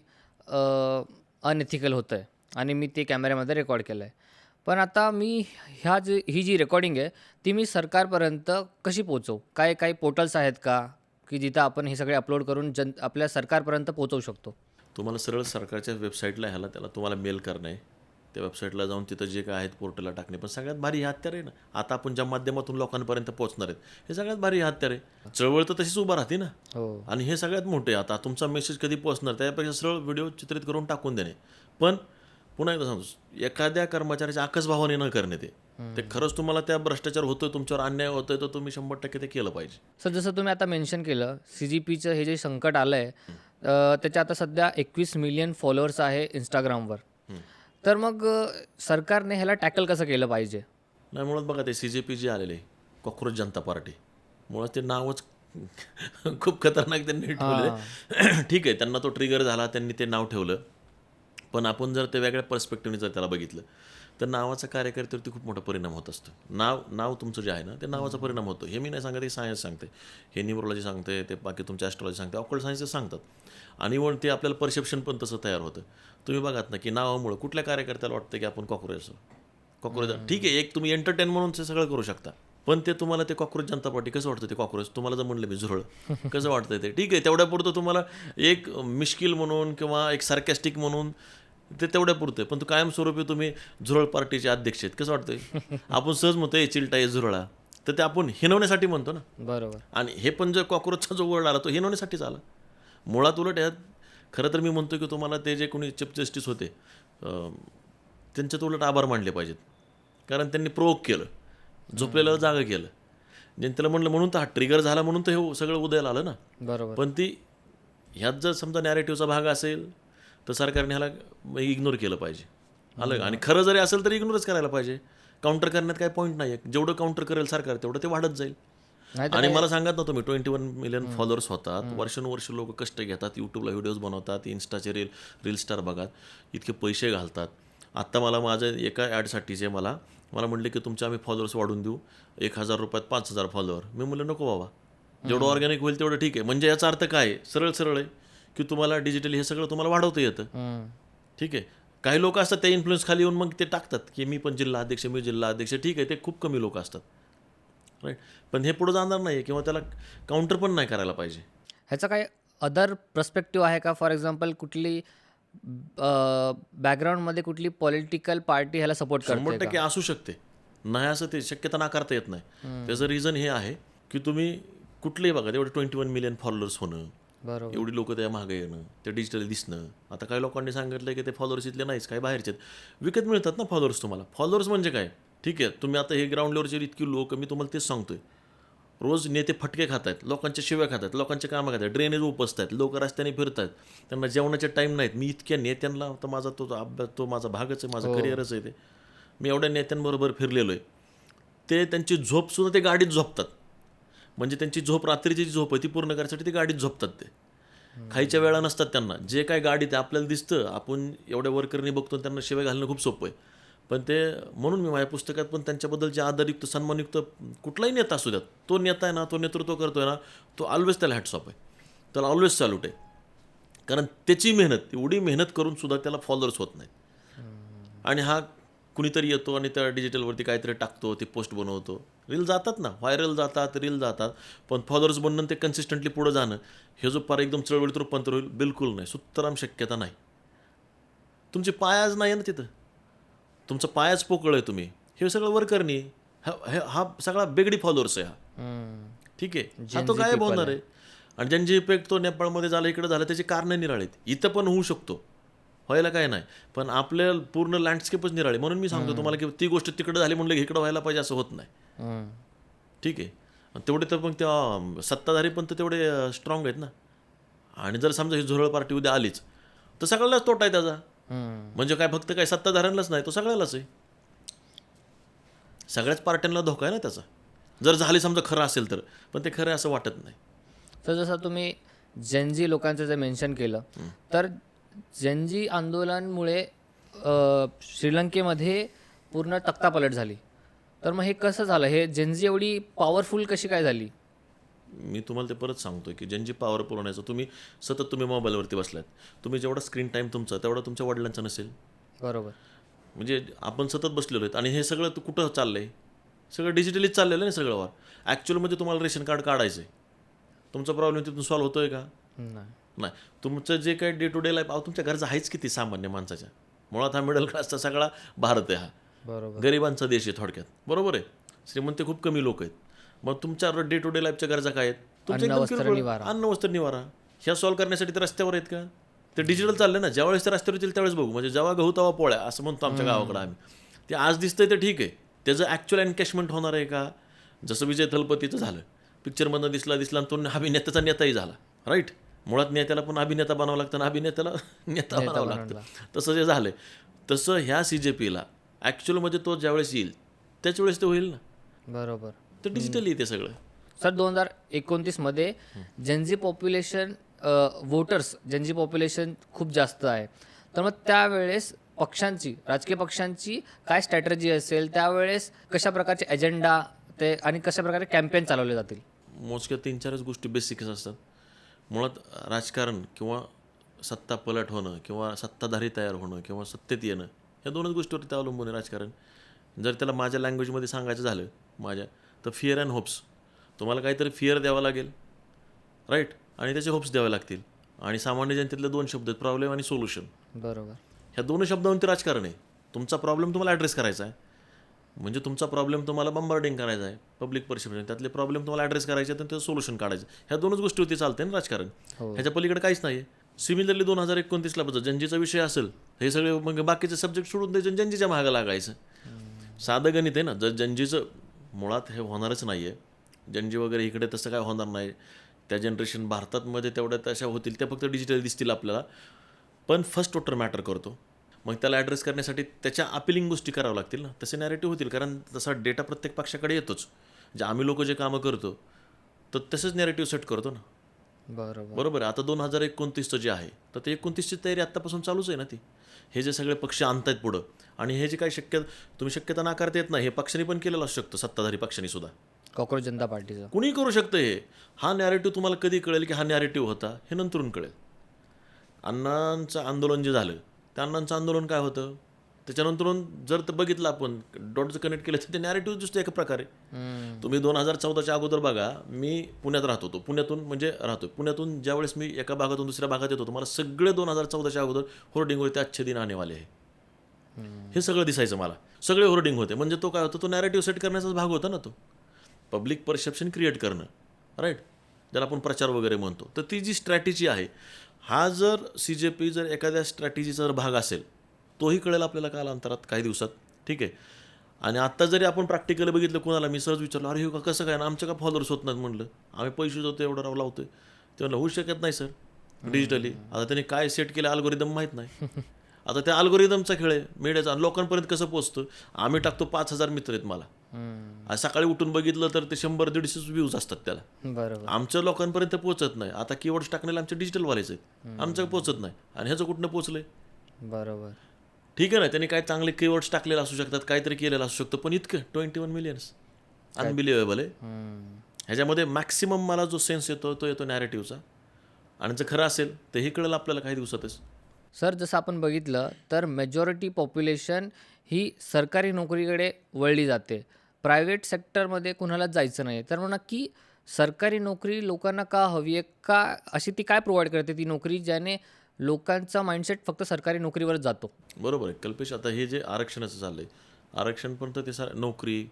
अनएथिकल होतं आहे आणि मी ते कॅमेऱ्यामध्ये रेकॉर्ड केलं आहे, पण आता मी ही जी रेकॉर्डिंग आहे ती मी सरकारपर्यंत कशी पोहोचवू? काही पोर्टल्स आहेत का की जिथं आपण हे सगळे अपलोड करून आपल्या सरकारपर्यंत पोहोचवू शकतो?
तुम्हाला सरळ सरकारच्या वेबसाईटला त्याला तुम्हाला मेल करणं आहे. त्या वेबसाईटला जाऊन तिथं जे काय आहेत पोर्टलला टाकणे. पण सगळ्यात भारी हे हत्यार आहे ना, आता आपण ज्या माध्यमातून लोकांपर्यंत पोहोचणार आहेत, हे सगळ्यात भारी हे हत्यार आहे. चळवळ तर तशीच उभा राहते ना. आणि हे सगळ्यात मोठे. आता तुमचा मेसेज कधी पोहोचणार त्यापेक्षा सरळ व्हिडिओ चित्रित करून टाकून देणे. पण पुन्हा एकदा सांगतो, एखाद्या कर्मचाऱ्याच्या आकसभावाने न करणे ते खरंच तुम्हाला त्या भ्रष्टाचार होतोय, तुमच्यावर अन्याय होतोय, तर तुम्ही 100% ते केलं पाहिजे.
सर जसं तुम्ही आता मेन्शन केलं CGPचं हे जे संकट आलं आहे, त्याच्या आता सध्या 21 मिलियन फॉलोअर्स आहे इंस्टाग्रामवर. तर मग सरकारने ह्याला टॅकल कसं केलं पाहिजे?
नाही, मुळात बघा ते CJP जे आलेले कॉक्रोच जनता पार्टी, मुळात ते नावच खूप खतरनाक त्यांनी ठेवलं. ठीक आहे, त्यांना तो ट्रिगर झाला, त्यांनी ते नाव ठेवलं. पण आपण जर ते वेगळ्या पर्स्पेक्टिव्हने जर त्याला बघितलं तर नावाचा कार्यकर्त्यावरती खूप मोठा परिणाम होत असतो. नाव तुमचं जे आहे ना, ते नावाचा परिणाम होतो. हे मी नाही सांगत, हे सायन्स सांगते, हे न्यूमरोलॉजी सांगते, ते बाकी तुमच्या ॲस्ट्रॉलॉजी सांगते, ऑकल्ट सायन्सेस सांगतात. आणि मग ते आपल्याला परसेप्शन पण तसं तयार होतं. तुम्ही बघात ना की नावामुळं कुठल्या कार्यकर्त्याला वाटतं की आपण कॉक्रोच ठीक आहे, एक तुम्ही एंटरटेन म्हणून ते सगळं करू शकता. पण ते तुम्हाला ते कॉक्रोच जनता पार्टी कसं वाटतं? ते कॉक्रोच तुम्हाला जर म्हणलं मी झुरळ कसं वाटतं ते? ठीक आहे, तेवढ्यापुरतं तुम्हाला एक मिश्किल म्हणून किंवा एक सार्कॅस्टिक म्हणून ते तेवढ्यापुरतं. पण तो कायमस्वरूपी तुम्ही झुरळ पार्टीचे अध्यक्ष आहेत कसं वाटतंय? आपण सहज म्हणतो चिलटा आहे झुरळा, तर ते आपण हिनवण्यासाठी म्हणतो ना.
बरोबर.
आणि हे पण जर कॉक्रोचचा जो वर्ड आला तो हिनवण्यासाठीच आला. मुळात उलट यात खरं तर मी म्हणतो की तुम्हाला ते जे कोणी चीफ जस्टिस होते त्यांच्यात उलट आभार मानले पाहिजेत. कारण त्यांनी प्रोवोक केलं, झोपलेलं जागं केलं. ज्यांनी त्याला म्हणलं म्हणून तर हा ट्रिगर झाला, म्हणून तर हे सगळं उदयाला आलं ना.
बरोबर.
पण ती ह्यात जर समजा नॅरेटिव्हचा भाग असेल तर सरकारने ह्याला इग्नोर केलं पाहिजे. आलं का? आणि खरं जरी असेल तर इग्नोरच करायला पाहिजे. काउंटर करण्यात काही पॉईंट नाही आहे. जेवढं काउंटर करेल सरकार तेवढं ते वाढत जाईल. आणि मला सांगत ना तुम्ही 21 मिलियन फॉलोअर्स होतात, वर्षानुवर्ष लोक कष्ट घेतात, यूट्यूबला व्हिडिओज बनवतात, इन्स्टाचे रील स्टार बघात, इतके पैसे घालतात. आत्ता मला माझ्या एका ॲडसाठीचे मला म्हणले की तुमचे आम्ही फॉलोअर्स वाढून देऊ, 1,000 रुपयात 5,000 फॉलोअर. मी म्हणलं नको बाबा, जेवढं ऑर्गॅनिक होईल तेवढं ठीक आहे. म्हणजे याचा अर्थ काय आहे? सरळ आहे की तुम्हाला डिजिटली हे सगळं तुम्हाला वाढवता येतं. ठीक आहे. काही लोक असतात त्या इन्फ्लुएन्स खाली येऊन मग ते टाकतात की मी पण जिल्हा अध्यक्ष. ठीक आहे, ते खूप कमी लोक असतात, राईट. पण हे पुढं जाणार नाही किंवा त्याला काउंटर पण नाही करायला पाहिजे.
ह्याचा काही अदर पर्स्पेक्टिव्ह आहे का? फॉर एक्झाम्पल कुठली बॅकग्राऊंडमध्ये कुठली पॉलिटिकल पार्टी ह्याला सपोर्ट करते
100% असू शकते. नाही असं ते शक्यता नाकारता येत नाही. त्याचं रिझन हे आहे की तुम्ही कुठलेही बघा, तेवढे 21 मिलियन फॉलोअर्स होणं,
बरोबर.
एवढी लोक त्या मागे येणं, ते डिजिटली दिसणं. आता काही लोकांनी सांगितलं की ते फॉलोअर्स इथले नाहीच, काही बाहेरचे विकत मिळतात ना फॉलोअर्स तुम्हाला. फॉलोअर्स म्हणजे काय? ठीक आहे, तुम्ही आता हे ग्राउंड लेवलचे इतकी लोक, मी तुम्हाला तेच सांगतोय, रोज नेते फटके खात आहेत, लोकांच्या शिव्या खात आहेत, लोकांचे कामं खात आहेत, ड्रेनेज उपसत आहेत, लोक रस्त्याने फिरत आहेत, त्यांना जेवणाचे टाईम नाहीत. मी इतक्या नेत्यांना, तर माझा तो अभ्यास, तो माझा भागच आहे, माझं करिअरच आहे ते. मी एवढ्या नेत्यांबरोबर फिरलेलो आहे. ते त्यांची झोपसुद्धा ते गाडीत झोपतात. म्हणजे त्यांची झोप, रात्रीची जी झोप आहे ती पूर्ण करण्यासाठी ते गाडीत झोपतात. ते खायच्या वेळा नसतात त्यांना. जे काय गाडीत आहे आपल्याला दिसतं, आपण एवढ्या वर्करनी बघतो, त्यांना शिवाय घालणं खूप सोपं आहे. पण ते म्हणून मी माझ्या पुस्तकात पण त्यांच्याबद्दल जे आदरयुक्त, सन्मानयुक्त कुठलाही नेता असू द्यात, तो नेता आहे ना, तो नेतृत्व करतोय ना, तो ऑलवेज त्याला हॅट्स ऑफ आहे, त्याला ऑलवेज सॅल्यूट आहे. कारण त्याची मेहनत, एवढी मेहनत करून सुद्धा त्याला फॉलोअर्स होत नाहीत. आणि हा कुणीतरी येतो आणि त्या डिजिटलवरती काहीतरी टाकतो, ते पोस्ट बनवतो, रील जातात ना, व्हायरल जातात, रील जातात. पण फॉलोअर्स बनणं, ते कन्सिस्टंटली पुढं जाणं, हे जो फार एकदम चळवळीत रूपांतर होईल, बिलकुल नाही, सुतराम शक्यता नाही. तुमची पायाच नाही आहे ना तिथं, तुमचा पायाच पोकळ आहे. तुम्ही हे सगळं वर्करनी, हा सगळा बेगडी फॉलोअर्स आहे हा. ठीक आहे, हा तो गायब होणार आहे. आणि ज्यांचे इफेक्ट तो नेपाळमध्ये झाला, इकडे झाला, त्याची कारणं निराळीत. इथं पण होऊ शकतो, व्हायला काय नाही, पण आपल्या पूर्ण लँडस्केपच निराळे. म्हणून मी सांगतो तुम्हाला की ती गोष्ट तिकडे झाली म्हणलं की इकडं व्हायला पाहिजे असं होत नाही. ठीक आहे, तेवढे तर मग त्या सत्ताधारी पण तर तेवढे स्ट्रॉंग आहेत ना. आणि जर समजा ही झुरळ पार्टी उद्या आलीच तर सगळ्यालाच तोटा आहे त्याचा. म्हणजे काय फक्त काय सत्ताधाऱ्यांनाच नाही, तो सगळ्यालाच आहे, सगळ्याच पार्ट्यांना धोका आहे ना त्याचा, जर झाली समजा खरं असेल तर. पण ते खरं असं वाटत नाही.
तर जसं तुम्ही जेनजी लोकांचं जे मेन्शन केलं, तर जेनजी आंदोलनमुळे श्रीलंकेमध्ये पूर्ण तख्तापलट झाली. तर मग हे कसं झालं? हे जेनझी एवढी पॉवरफुल कशी काय झाली?
मी तुम्हाला ते परत सांगतोय की ज्यांची पॉवर पुरवण्याचं तुम्ही मोबाईलवरती बसलात, तुम्ही जेवढा स्क्रीन टाईम तुमचा तेवढा तुमच्या वडिलांचा नसेल.
बरोबर.
म्हणजे आपण सतत बसलेलो आहेत आणि हे सगळं कुठं चाललंय? सगळं डिजिटलीच चाललेलं आहे ना सगळं वर. ॲक्च्युअलमध्ये तुम्हाला रेशन कार्ड काढायचं आहे, तुमचा प्रॉब्लेम तिथून सॉल्व्ह होतोय का?
नाही.
नाही. तुमचं जे काही डे टू डे लाईफ तुमच्या घरचा आहेच किती सामान्य माणसाच्या. मुळात हा मिडल क्लासचा सगळा भारत आहे. हा
बरोबर.
गरिबांचा देश आहे थोडक्यात, बरोबर आहे. श्रीमंत खूप कमी लोक आहेत. मग तुमच्या डे टू डे लाईफच्या गरजा काय आहेत? तुमच्या
अन्न, वस्त्र, निवारा.
अन्न वस्त्र निवारा ह्या सॉल्व्ह करण्यासाठी ते रस्त्यावर आहेत का? ते डिजिटल चाललं ना. ज्यावेळेस ते रस्त्यावर येतील त्यावेळेस बघू. म्हणजे जेव्हा गहू तवा पोळ्या असं म्हणतो आमच्या गावाकडं आम्ही. ते आज दिसतंय ते ठीक आहे, त्याचं ॲक्च्युअल एनकॅशमेंट होणार आहे का? जसं विजय थलपतीचं झालं, पिक्चरमधनं दिसला आणि तो अभिनेत्याचा नेताही झाला. राईट. मुळात नेत्याला पण अभिनेता बनावं लागतं आणि अभिनेत्याला नेता बनावं लागतं. तसं जे झालं तसं ह्या CJPला ॲक्च्युअलमध्ये तो ज्यावेळेस येईल त्याच वेळेस ते होईल ना.
बरोबर.
तर डिजिटली ते सगळं.
सर 2029 मध्ये Gen Z population voters Gen Z population खूप जास्त आहे. तर मग त्यावेळेस राजकीय पक्षांची काय स्ट्रॅटर्जी असेल, त्यावेळेस कशा प्रकारचे एजेंडा ते आणि कशा प्रकारे कॅम्पेन चालवले जातील?
मोजक्या 3-4च गोष्टी बेसिकच असतात. मुळात राजकारण किंवा सत्ता पलट होणं किंवा सत्ताधारी तयार होणं किंवा सत्तेत येणं या 2च गोष्टीवरती ते अवलंबून आहे राजकारण. जर त्याला माझ्या लँग्वेजमध्ये सांगायचं झालं तर फिअर अँड होप्स. तुम्हाला काहीतरी फिअर द्यावा लागेल, राईट, आणि त्याचे होप्स द्यावे लागतील. आणि सामान्य जनतेतले 2 शब्द आहेत, प्रॉब्लेम आणि सोल्युशन.
बरोबर.
ह्या 2 शब्दांवरती राजकारण आहे. तुमचा प्रॉब्लेम तुम्हाला ॲड्रेस करायचा आहे, म्हणजे तुमचा प्रॉब्लेम तुम्हाला बंबार्डिंग करायचा आहे, पब्लिक परसेप्शन त्यातले प्रॉब्लेम तुम्हाला ॲड्रेस करायचे आहेत आणि त्याचं सोल्युशन काढायचं. ह्या 2च गोष्टीवरती चालते ना राजकारण. ह्याच्या पलीकडे काहीच नाही आहे. सिमिलरली 2029ला बघा, जनजीचा विषय असेल हे सगळे मग बाकीचे सब्जेक्ट सोडून द्यायचे, जनजीच्या मागं लागायचं. साधं गणित आहे ना. जर जनजीचं मुळात हे होणारच नाही आहे, जनजी वगैरे इकडे तसं काय होणार नाही. त्या जनरेशन भारतामध्ये तेवढ्या तशा होतील, त्या फक्त डिजिटल दिसतील आपल्याला. पण फर्स्ट वोटर मॅटर करतो. मग त्याला ॲड्रेस करण्यासाठी त्याच्या अपिलिंग गोष्टी कराव्या लागतील ना. तसे नॅरेटिव्ह होतील, कारण तसा डेटा प्रत्येक पक्षाकडे येतोच. जे आम्ही लोक जे कामं करतो तर तसंच नॅरेटिव्ह सेट करतो ना. बरोबर आहे. आता 2029चं जे आहे तर ते 29ची तयारी आत्तापासून चालूच आहे ना ती. हे जे सगळे पक्ष आणतायत पुढं, आणि हे जे काही तुम्ही शक्यता नाकारता येत नाही. हे पक्षांनी पण केलेलं असू शकतं, सत्ताधारी पक्षांनी सुद्धा.
कॉक्रोच जनता पार्टीचं
कुणी करू शकतं हे. हा नॅरेटिव्ह तुम्हाला कधी कळेल की हा नॅरेटिव्ह होता, हे नंतरून कळेल. अण्णांचं आंदोलन जे झालं, त्या अण्णांचं आंदोलन काय होतं, त्याच्यानंतरून जर तर बघितलं आपण डॉटचं कनेक्ट केलं तर ते नॅरेटिव्ह दिसतं एका प्रकारे. तुम्ही 2014च्या अगोदर बघा, मी पुण्यात राहत होतो. पुण्यातून ज्यावेळेस मी एका भागातून दुसऱ्या भागात येत होतो, मला सगळे 2014च्या अगोदर होर्डिंग होते, अच्छे दिन आने वाले आहे, हे सगळं दिसायचं मला. सगळे होर्डिंग होते. म्हणजे तो काय होतं, तो नॅरेटिव्ह सेट करण्याचाच भाग होता ना तो. पब्लिक परसेप्शन क्रिएट करणं, राईट, ज्याला आपण प्रचार वगैरे म्हणतो. तर ती जी स्ट्रॅटेजी आहे, हा जर CJP जर एखाद्या स्ट्रॅटेजीचा जर भाग असेल, तोही कळेल आपल्याला कालांतरात, काही दिवसात. ठीक आहे. आणि आत्ता जरी आपण प्रॅक्टिकली बघितलं, कोणाला मी सहज विचारलं, अरे हे कसं काय ना, आमच्या का फॉलोअर्स होत नाहीत म्हणलं, आम्ही पैसे देतो एवढं राव लावतोय. ते म्हणलं होऊ शकत नाही सर डिजिटली. आता त्यांनी काय सेट केलं अल्गोरिदम माहीत नाही. आता त्या अल्गोरिदमचा खेळ आहे मीडियाचा. लोकांपर्यंत कसं पोहोचतं, आम्ही टाकतो 5,000 मित्र आहेत मला, आज सकाळी उठून बघितलं तर ते 100-150 व्ह्यूज असतात त्याला.
बरोबर.
आमच्या लोकांपर्यंत पोहोचत नाही. आता कीवर्ड्स टाकण्याला आमचे डिजिटलवालेच आहेत, आमचं पोहोचत नाही. आणि ह्याचं कुठनं पोहोचलंय?
बरोबर.
ठीक आहे ना, त्यांनी काय चांगले कीवर्ड्स टाकलेले असू शकतात, काहीतरी केलेलं असू शकतं, पण इतकं 21 मिलियन्स अनबिलिव्हेबल आहे. ह्याच्यामध्ये मॅक्सिमम मला जो सेन्स येतो तो येतो नॅरेटिव्हचा. आणि जर खरं असेल तर हे कळेल आपल्याला काही दिवसातच.
सर, जसं आपण बघितलं तर मेजॉरिटी पॉप्युलेशन ही सरकारी नोकरीकडे वळली जाते. प्रायव्हेट सेक्टरमध्ये कुणालाच जायचं नाही. तर मग नक्की सरकारी नोकरी लोकांना का हवी आहे? का अशी ती काय प्रोव्हाइड करते ती नोकरी, ज्याने लोकांचा माइंडसेट फक्त सरकारी नोकरीवरच जातो?
बरोबर आहे कल्पेश. आता हे जे आरक्षणाचं चाललं आहे, आरक्षण पण तर ते नोकरी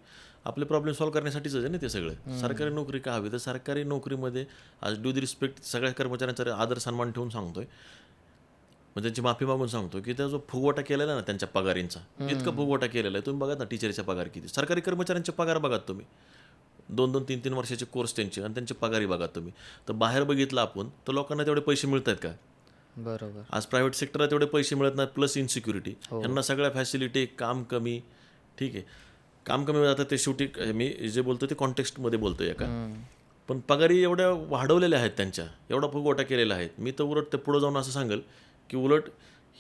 आपले प्रॉब्लेम सॉल्व्ह करण्यासाठीच आहे ना ते सगळं. सरकारी नोकरी का हवी? तर सरकारी नोकरीमध्ये आज ड्यू द रिस्पेक्ट सगळ्या कर्मचाऱ्यांचा आदर सन्मान ठेवून सांगतोय, म्हणजे त्यांची माफी मागून सांगतो की त्या जो फुगवटा केलेला ना त्यांच्या पगारींचा, इतका फुगवटा केलेला आहे. तुम्ही बघा ना टीचरच्या पगार किती, सरकारी कर्मचाऱ्यांचे पगार बघा तुम्ही, 2-2, 3-3 वर्षाचे कोर्स त्यांचे, आणि त्यांचे पगारी बघा तुम्ही. तर बाहेर बघितलं आपण तर लोकांना तेवढे पैसे मिळत आहेत का?
बरोबर.
आज प्रायव्हेट सेक्टरला तेवढे पैसे मिळत नाहीत, प्लस इन्सिक्युरिटी. यांना सगळ्या फॅसिलिटी, काम कमी. ठीक आहे, काम कमी जातं. ते शेवटी मी जे बोलतो ते कॉन्टेक्स्टमध्ये बोलतो एका, पण पगारी एवढ्या वाढवलेल्या आहेत त्यांच्या, एवढा फुगवटा केलेला आहे. मी तर उलट ते पुढं जाऊन असं सांगेल की उलट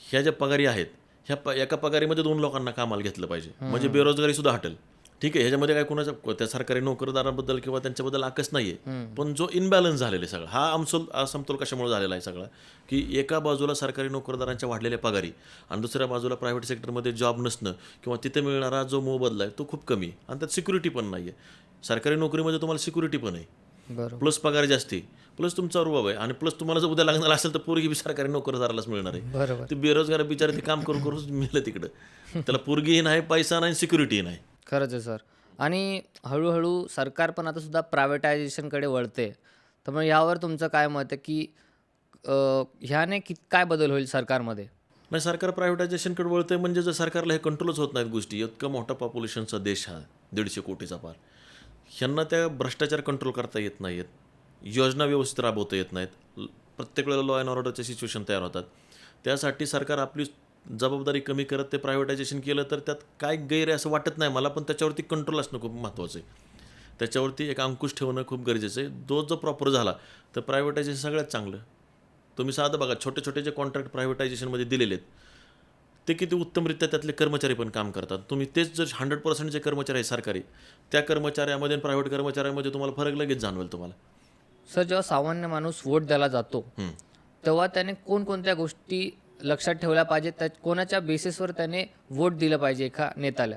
ह्या ज्या पगारी आहेत एका पगारीमध्ये 2 लोकांना कामाला घेतलं पाहिजे, म्हणजे बेरोजगारी सुद्धा हटेल. ठीक आहे, ह्याच्यामध्ये काय कोणाच्या त्या सरकारी नोकरदारांबद्दल किंवा त्यांच्याबद्दल आकस नाहीये, पण जो इनबॅलन्स झालेला आहे सगळा, हा असमतोल कशामुळे झालेला आहे सगळा, की एका बाजूला सरकारी नोकरदारांच्या वाढलेल्या पगारी आणि दुसऱ्या बाजूला प्रायव्हेट सेक्टरमध्ये जॉब नसणं किंवा तिथे मिळणारा जो मोबदला आहे तो खूप कमी आहे आणि त्यात सिक्युरिटी पण नाही आहे. सरकारी नोकरीमध्ये तुम्हाला सिक्युरिटी पण आहे,
बरोबर.
प्लस पगार जास्ती, प्लस तुमचा रुबाब आहे आणि प्लस तुम्हाला जर उद्या लागणार असेल तर पोरगी बी सरकारी नोकरदारालाच मिळणार आहे.
बरोबर.
ते बेरोजगार बिचारे ते काम करून करून मिळलं तिकडं, त्याला पोरगीही नाही, पैसा नाही, सिक्युरिटीही नाही.
खरंच आहे सर. आणि हळूहळू सरकार पण आता सुद्धा प्रायव्हेटायझेशनकडे वळते. तर मग यावर तुमचं काय मत आहे, की ह्याने काय बदल होईल सरकारमध्ये?
म्हणजे सरकार प्रायव्हेटायझेशनकडे वळतंय म्हणजे जर सरकारला हे कंट्रोलच होत नाहीत गोष्टी, इतका मोठा पॉप्युलेशनचा देश हा 150 कोटीचा पार, ह्यांना त्या भ्रष्टाचार कंट्रोल करता येत नाहीत, योजना व्यवस्थित राबवता येत नाहीत, प्रत्येक वेळेला लॉ अँड ऑर्डरचे सिच्युएशन तयार होतात. त्यासाठी सरकार आपली जबाबदारी कमी करत ते प्रायव्हेटायझेशन केलं तर त्यात काय गैर आहे असं वाटत नाही मला, पण त्याच्यावरती कंट्रोल असणं खूप महत्त्वाचं आहे. त्याच्यावरती एक अंकुश ठेवणं खूप गरजेचं आहे. तो जर प्रॉपर झाला तर प्रायव्हेटायझेशन सगळ्यात चांगलं. तुम्ही साधं बघा, छोटे छोटे जे कॉन्ट्रॅक्ट प्रायव्हेटायझेशनमध्ये दिलेले आहेत ते किती उत्तमरित्या त्यातले कर्मचारी पण काम करतात. तुम्ही तेच जर 100% जे कर्मचारी आहे सरकारी, त्या कर्मचाऱ्यामध्ये आणि प्रायव्हेट कर्मचाऱ्यामध्ये तुम्हाला फरक लगेच जाणवेल तुम्हाला.
सर, जेव्हा सामान्य माणूस वोट द्यायला जातो, तेव्हा त्याने कोणकोणत्या गोष्टी लक्षात ठेवल्या पाहिजेत? कोणाच्या बेसिसवर त्याने वोट दिलं पाहिजे एका नेत्याला?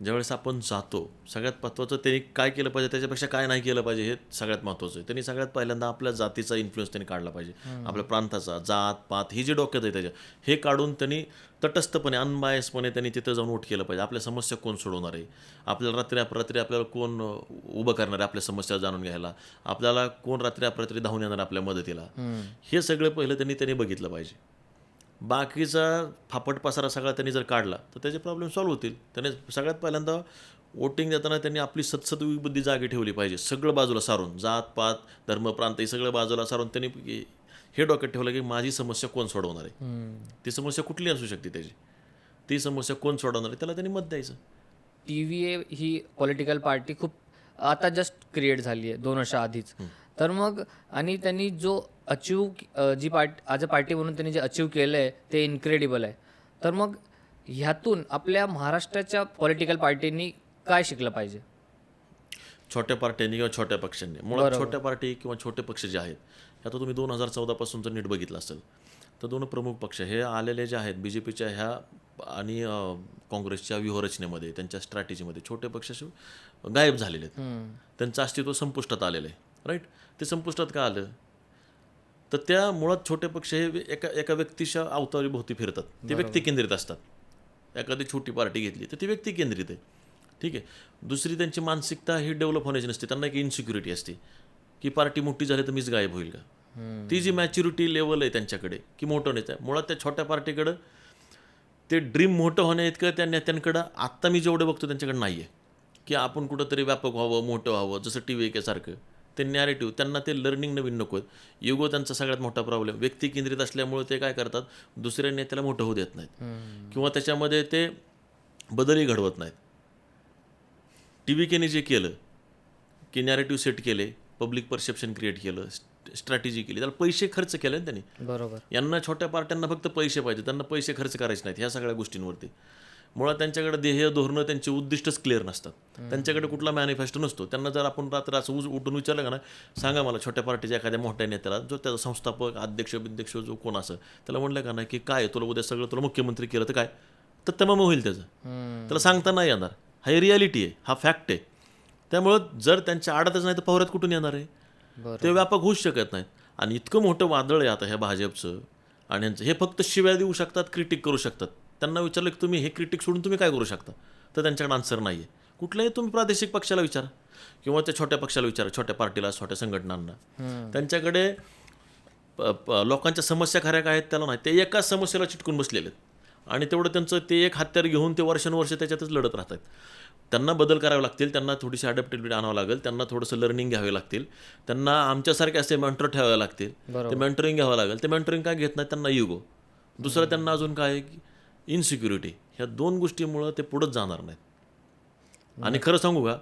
ज्यावेळेस आपण जातो, सगळ्यात महत्त्वाचं त्यांनी काय केलं पाहिजे, त्याच्यापेक्षा काय नाही केलं पाहिजे हे सगळ्यात महत्त्वाचं आहे. त्यांनी सगळ्यात पहिल्यांदा आपल्या जातीचा इन्फ्लुएन्स त्यांनी काढला पाहिजे, आपल्या प्रांताचा, जात पात ही जी डोक्यात आहे त्याच्या, हे काढून त्यांनी तटस्थपणे अनबायसपणे त्यांनी तिथं जाऊन वोट केलं पाहिजे. आपल्या समस्या कोण सोडवणार आहे, आपल्याला रात्री अपरात्री आपल्याला कोण उभं करणार आहे आपल्या समस्या जाणून घ्यायला, आपल्याला कोण रात्री अपरात्री धावून येणार आपल्या मदतीला, हे सगळं पहिलं त्यांनी बघितलं पाहिजे. बाकीचा फापट पसारा सगळा त्यांनी जर काढला तर त्याचे प्रॉब्लेम सॉल्व्ह होतील. त्याने सगळ्यात पहिल्यांदा वोटिंग देताना त्यांनी आपली सदसद्वी बुद्धी जागी ठेवली पाहिजे, सगळं बाजूला सारून, जात पात धर्म प्रांत हे सगळं बाजूला सारून त्यांनी हे डोक्यात ठेवलं की माझी समस्या कोण सोडवणार आहे. ती समस्या कुठली असू शकते त्याची, ती समस्या कोण सोडवणार आहे त्याला त्यांनी मत द्यायचं.
TVA ही पॉलिटिकल पार्टी खूप आता जस्ट क्रिएट झाली आहे 2 वर्षा आधीच. तर मग आणि त्यांनी जो जी ॲज अ पार्टी म्हणून त्यांनी जे अचीव केलं आहे ते इन्क्रेडिबल आहे. तर मग ह्यातून आपल्या महाराष्ट्राच्या पॉलिटिकल पार्टींनी काय शिकलं पाहिजे?
छोट्या पार्ट्यांनी किंवा छोट्या पक्षांनी, मुळात छोट्या पार्टी किंवा छोटे पक्ष जे आहेत, आता तुम्ही 2014 पासून जर नीट बघितलं असेल तर 2 प्रमुख पक्ष हे आलेले जे आहेत BJPच्या ह्या आणि काँग्रेसच्या व्यूहरचनेमध्ये, त्यांच्या स्ट्रॅटेजीमध्ये छोटे पक्ष गायब झालेले आहेत. त्यांचं अस्तित्व संपुष्टात आलेलं आहे. राईट, ते संपुष्टात का आलं तर त्या मुळात छोटे पक्ष हे एका व्यक्तीच्या अवतारीभोवती फिरतात, ते व्यक्ती केंद्रित असतात. एखादी छोटी पार्टी घेतली तर ती व्यक्ती केंद्रित आहे. ठीक आहे, दुसरी त्यांची मानसिकता ही डेव्हलप होण्याची नसते, त्यांना एक इन्सिक्युरिटी असते की पार्टी मोठी झाली तर मीच गायब होईल का. ती जी मॅच्युरिटी लेवल आहे त्यांच्याकडे की मोठं नाही, मुळात त्या छोट्या पार्टीकडं ते ड्रीम मोठं होण्या इतकं त्या नेत्यांकडं आत्ता मी जेवढं बघतो त्यांच्याकडे नाही आहे की आपण कुठंतरी व्यापक व्हावं, मोठं व्हावं, जसं TV सारखं. ते नॅरेटिव्ह, त्यांना ते लर्निंग नवीन नको आहेत. युगो त्यांचा सगळ्यात मोठा प्रॉब्लेम, व्यक्ती केंद्रित असल्यामुळे ते काय करतात, दुसऱ्या नेत्याला मोठं होऊ देत नाहीत किंवा त्याच्यामध्ये ते बदलही घडवत नाहीत. TVKने जे केलं की नॅरेटिव्ह सेट केले, पब्लिक परसेप्शन क्रिएट केलं, स्ट्रॅटेजी केली, त्याला पैसे खर्च केले ना त्यांनी.
बरोबर.
यांना छोट्या पार्ट्यांना फक्त पैसे पाहिजे, त्यांना पैसे खर्च करायचे नाहीत ह्या सगळ्या गोष्टींवरती. मुळात त्यांच्याकडे ध्येय धोरणं, त्यांचे उद्दिष्टच क्लिअर नसतात, त्यांच्याकडे कुठला मॅनिफेस्टो नसतो. त्यांना जर आपण रात्र असं उठून विचारलं का ना, सांगा मला छोट्या पार्टीच्या एखाद्या मोठ्या नेत्याला, जो त्याचा संस्थापक अध्यक्ष जो कोण असं, त्याला म्हणलं का ना की काय तुला उद्या सगळं तुला मुख्यमंत्री केलं तर काय, तर तमाम होईल त्याचं, त्याला सांगता नाही येणार. हा रियालिटी आहे, हा फॅक्ट आहे. त्यामुळं जर त्यांच्या आडातच नाही तर पवऱ्यात कुठून येणार आहे, ते व्यापक होऊच शकत नाहीत. आणि इतकं मोठं वादळ आहे आता ह्या भाजपचं आणि यांचं, हे फक्त शिव्या देऊ शकतात, क्रिटिक करू शकतात. त्यांना विचारलं की तुम्ही हे क्रिटिक सोडून तुम्ही काय करू शकता, तर त्यांच्याकडे आन्सर नाही आहे. कुठल्याही तुम्ही प्रादेशिक पक्षाला विचारा किंवा त्या छोट्या पक्षाला विचारा, छोट्या पार्टीला, छोट्या संघटनांना, त्यांच्याकडे लोकांच्या समस्या खऱ्या काय आहेत त्याला नाही. ते एकाच समस्येला चिटकून बसलेले आहेत आणि तेवढं त्यांचं ते एक हत्यार घेऊन ते वर्षानुवर्ष त्याच्यातच लढत राहतात. त्यांना बदल करावे लागतील, त्यांना थोडीशी अडॅप्टेबिलिटी आणावं लागेल, त्यांना थोडंसं लर्निंग घ्यावे लागतील, त्यांना आमच्यासारखे असे मेंटर ठेवावे लागतील, ते मेंटरिंग घ्यावं लागेल. ते मेंटरिंग काय घेत नाही, त्यांना युगो. दुसरं त्यांना अजून काय, इन्सिक्युरिटी. ह्या 2 गोष्टीमुळं ते पुढंच जाणार नाहीत. आणि खरं सांगू का,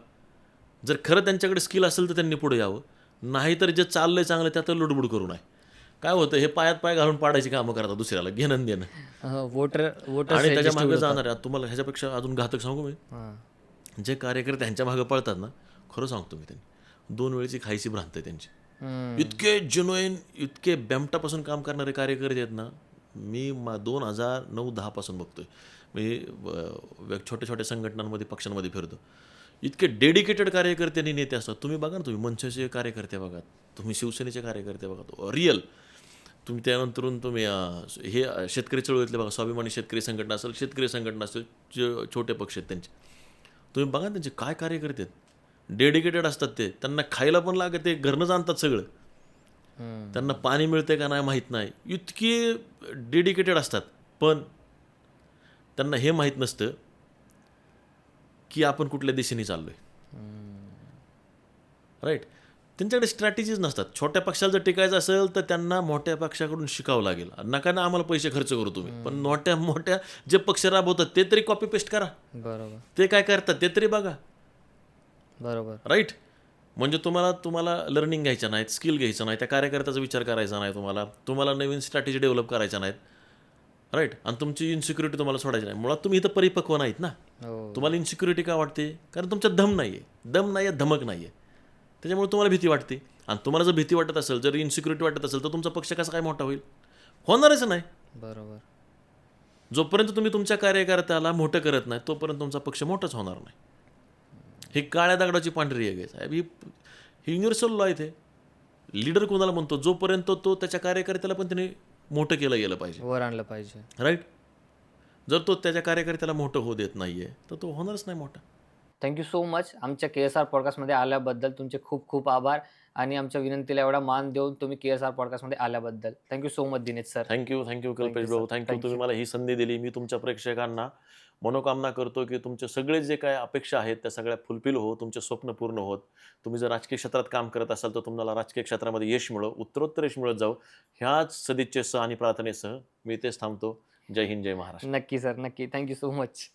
जर खरं त्यांच्याकडे स्किल असेल तर त्यांनी पुढे यावं, नाहीतर जे चाललंय चांगलं त्यात लुडबुड करू नये. काय होतं, हे पायात पाय घालून पाडायची कामं करतात दुसऱ्याला, घेणं आणि देणं.
वोटर वोटर
आणि त्याच्या मागे जाणार आहे. तुम्हाला ह्याच्यापेक्षा अजून घातक सांगू मी,
हां.
जे कार्यकर्ते त्यांच्या मागे पळतात ना, खरं सांगतो मी, त्यांनी 2 वेळेची खायची भ्रांत आहे त्यांची. इतके जेन्युइन, इतके बॅमटापासून काम करणारे कार्यकर्ते आहेत ना, मी 2009-10 पासून बघतोय. मी छोट्या छोट्या संघटनांमध्ये, पक्षांमध्ये फिरतो. इतके डेडिकेटेड कार्यकर्ते आणि नेते असतात. तुम्ही बघा ना, तुम्ही मनसेचे कार्यकर्ते बघा, तुम्ही शिवसेनेचे कार्यकर्ते बघा, रिअल. तुम्ही त्यानंतरून तुम्ही शेतकरी चळवळीतले बघा, स्वाभिमानी शेतकरी संघटना असेल, शेतकरी संघटना असेल, छोटे पक्ष आहेत त्यांचे, तुम्ही बघा त्यांचे काय कार्यकर्ते आहेत. डेडिकेटेड असतात ते. त्यांना खायला पण लागत, ते घरनंच आणतात सगळं. त्यांना पाणी मिळते का नाही माहीत नाही, इतकी डेडिकेटेड असतात. पण त्यांना हे माहीत नसतं की आपण कुठल्या दिशेने चाललोय. राईट. त्यांच्याकडे स्ट्रॅटेजीज नसतात. छोट्या पक्षाला जर टिकायचं असेल तर त्यांना मोठ्या पक्षाकडून शिकावं लागेल. नका ना आम्हाला पैसे खर्च करू तुम्ही, पण मोठ्या मोठ्या जे पक्ष राबवतात ते तरी कॉपी पेस्ट करा.
बरोबर.
ते काय करतात ते तरी बघा.
बरोबर.
राईट. म्हणजे तुम्हाला लर्निंग घ्यायचं नाहीत, स्किल घ्यायचं नाही, त्या कार्यकर्त्याचा विचार करायचा नाही, तुम्हाला नवीन स्ट्रॅटेजी डेव्हलप करायच्या नाहीत. राईट. आणि तुमची इन्सिक्युरिटी तुम्हाला सोडायची नाही. मुळात तुम्ही इथं परिपक्व नाहीत ना. तुम्हाला इन्सिक्युरिटी का वाटते? कारण तुमच्यात दम नाही आहे, धमक नाही आहे. त्याच्यामुळे तुम्हाला भीती वाटते. आणि तुम्हाला जर भीती वाटत असेल, जर इन्सिक्युरिटी वाटत असेल, तर तुमचा पक्ष कसा काय मोठा होईल? होणारच नाही.
बरोबर.
जोपर्यंत तुम्ही तुमच्या कार्यकर्त्याला मोठं करत नाही, तोपर्यंत तुमचा पक्ष मोठाच होणार नाही. ही काळ्या दगडाची पांढरी आहे साहेब. ही युनिव्हर्सल लॉ आहे. ते लीडर कोणाला म्हणतो? जोपर्यंत तो त्याच्या कार्यकर्त्याला पण त्याने मोठं केलं गेलं पाहिजे,
वर आणलं पाहिजे.
राईट. जर तो त्याच्या कार्यकर्त्याला मोठं होऊ देत नाहीये, तर तो होणारच नाही मोठा.
Thank you so much. आमच्या KSR पॉडकास्टमध्ये आल्याबद्दल तुमचे खूप खूप आभार, आणि आमच्या विनंतीला एवढा मान देऊन तुम्ही KSR पॉडकास्टमध्ये आल्याबद्दल thank you so much Dinesh sir.
Thank you Kalpesh भाऊ. थँक्यू. तुम्ही मला ही संधी दिली. मी तुमच्या प्रेक्षकांना मनोकामना करतो की तुमचे सगळे जे काय अपेक्षा आहेत त्या सगळ्या फुलफिल हो, तुमचे स्वप्न पूर्ण होत. तुम्ही जर राजकीय क्षेत्रात काम करत असाल तर तुम्हाला राजकीय क्षेत्रामध्ये यश मिळो, उत्तरोत्तर यश मिळत जाऊ, ह्याच सदिच्छेसह आणि प्रार्थनेसह मी इथेच थांबतो. जय हिंद, जय महाराष्ट्र.
नक्की सर, नक्की. Thank you so much.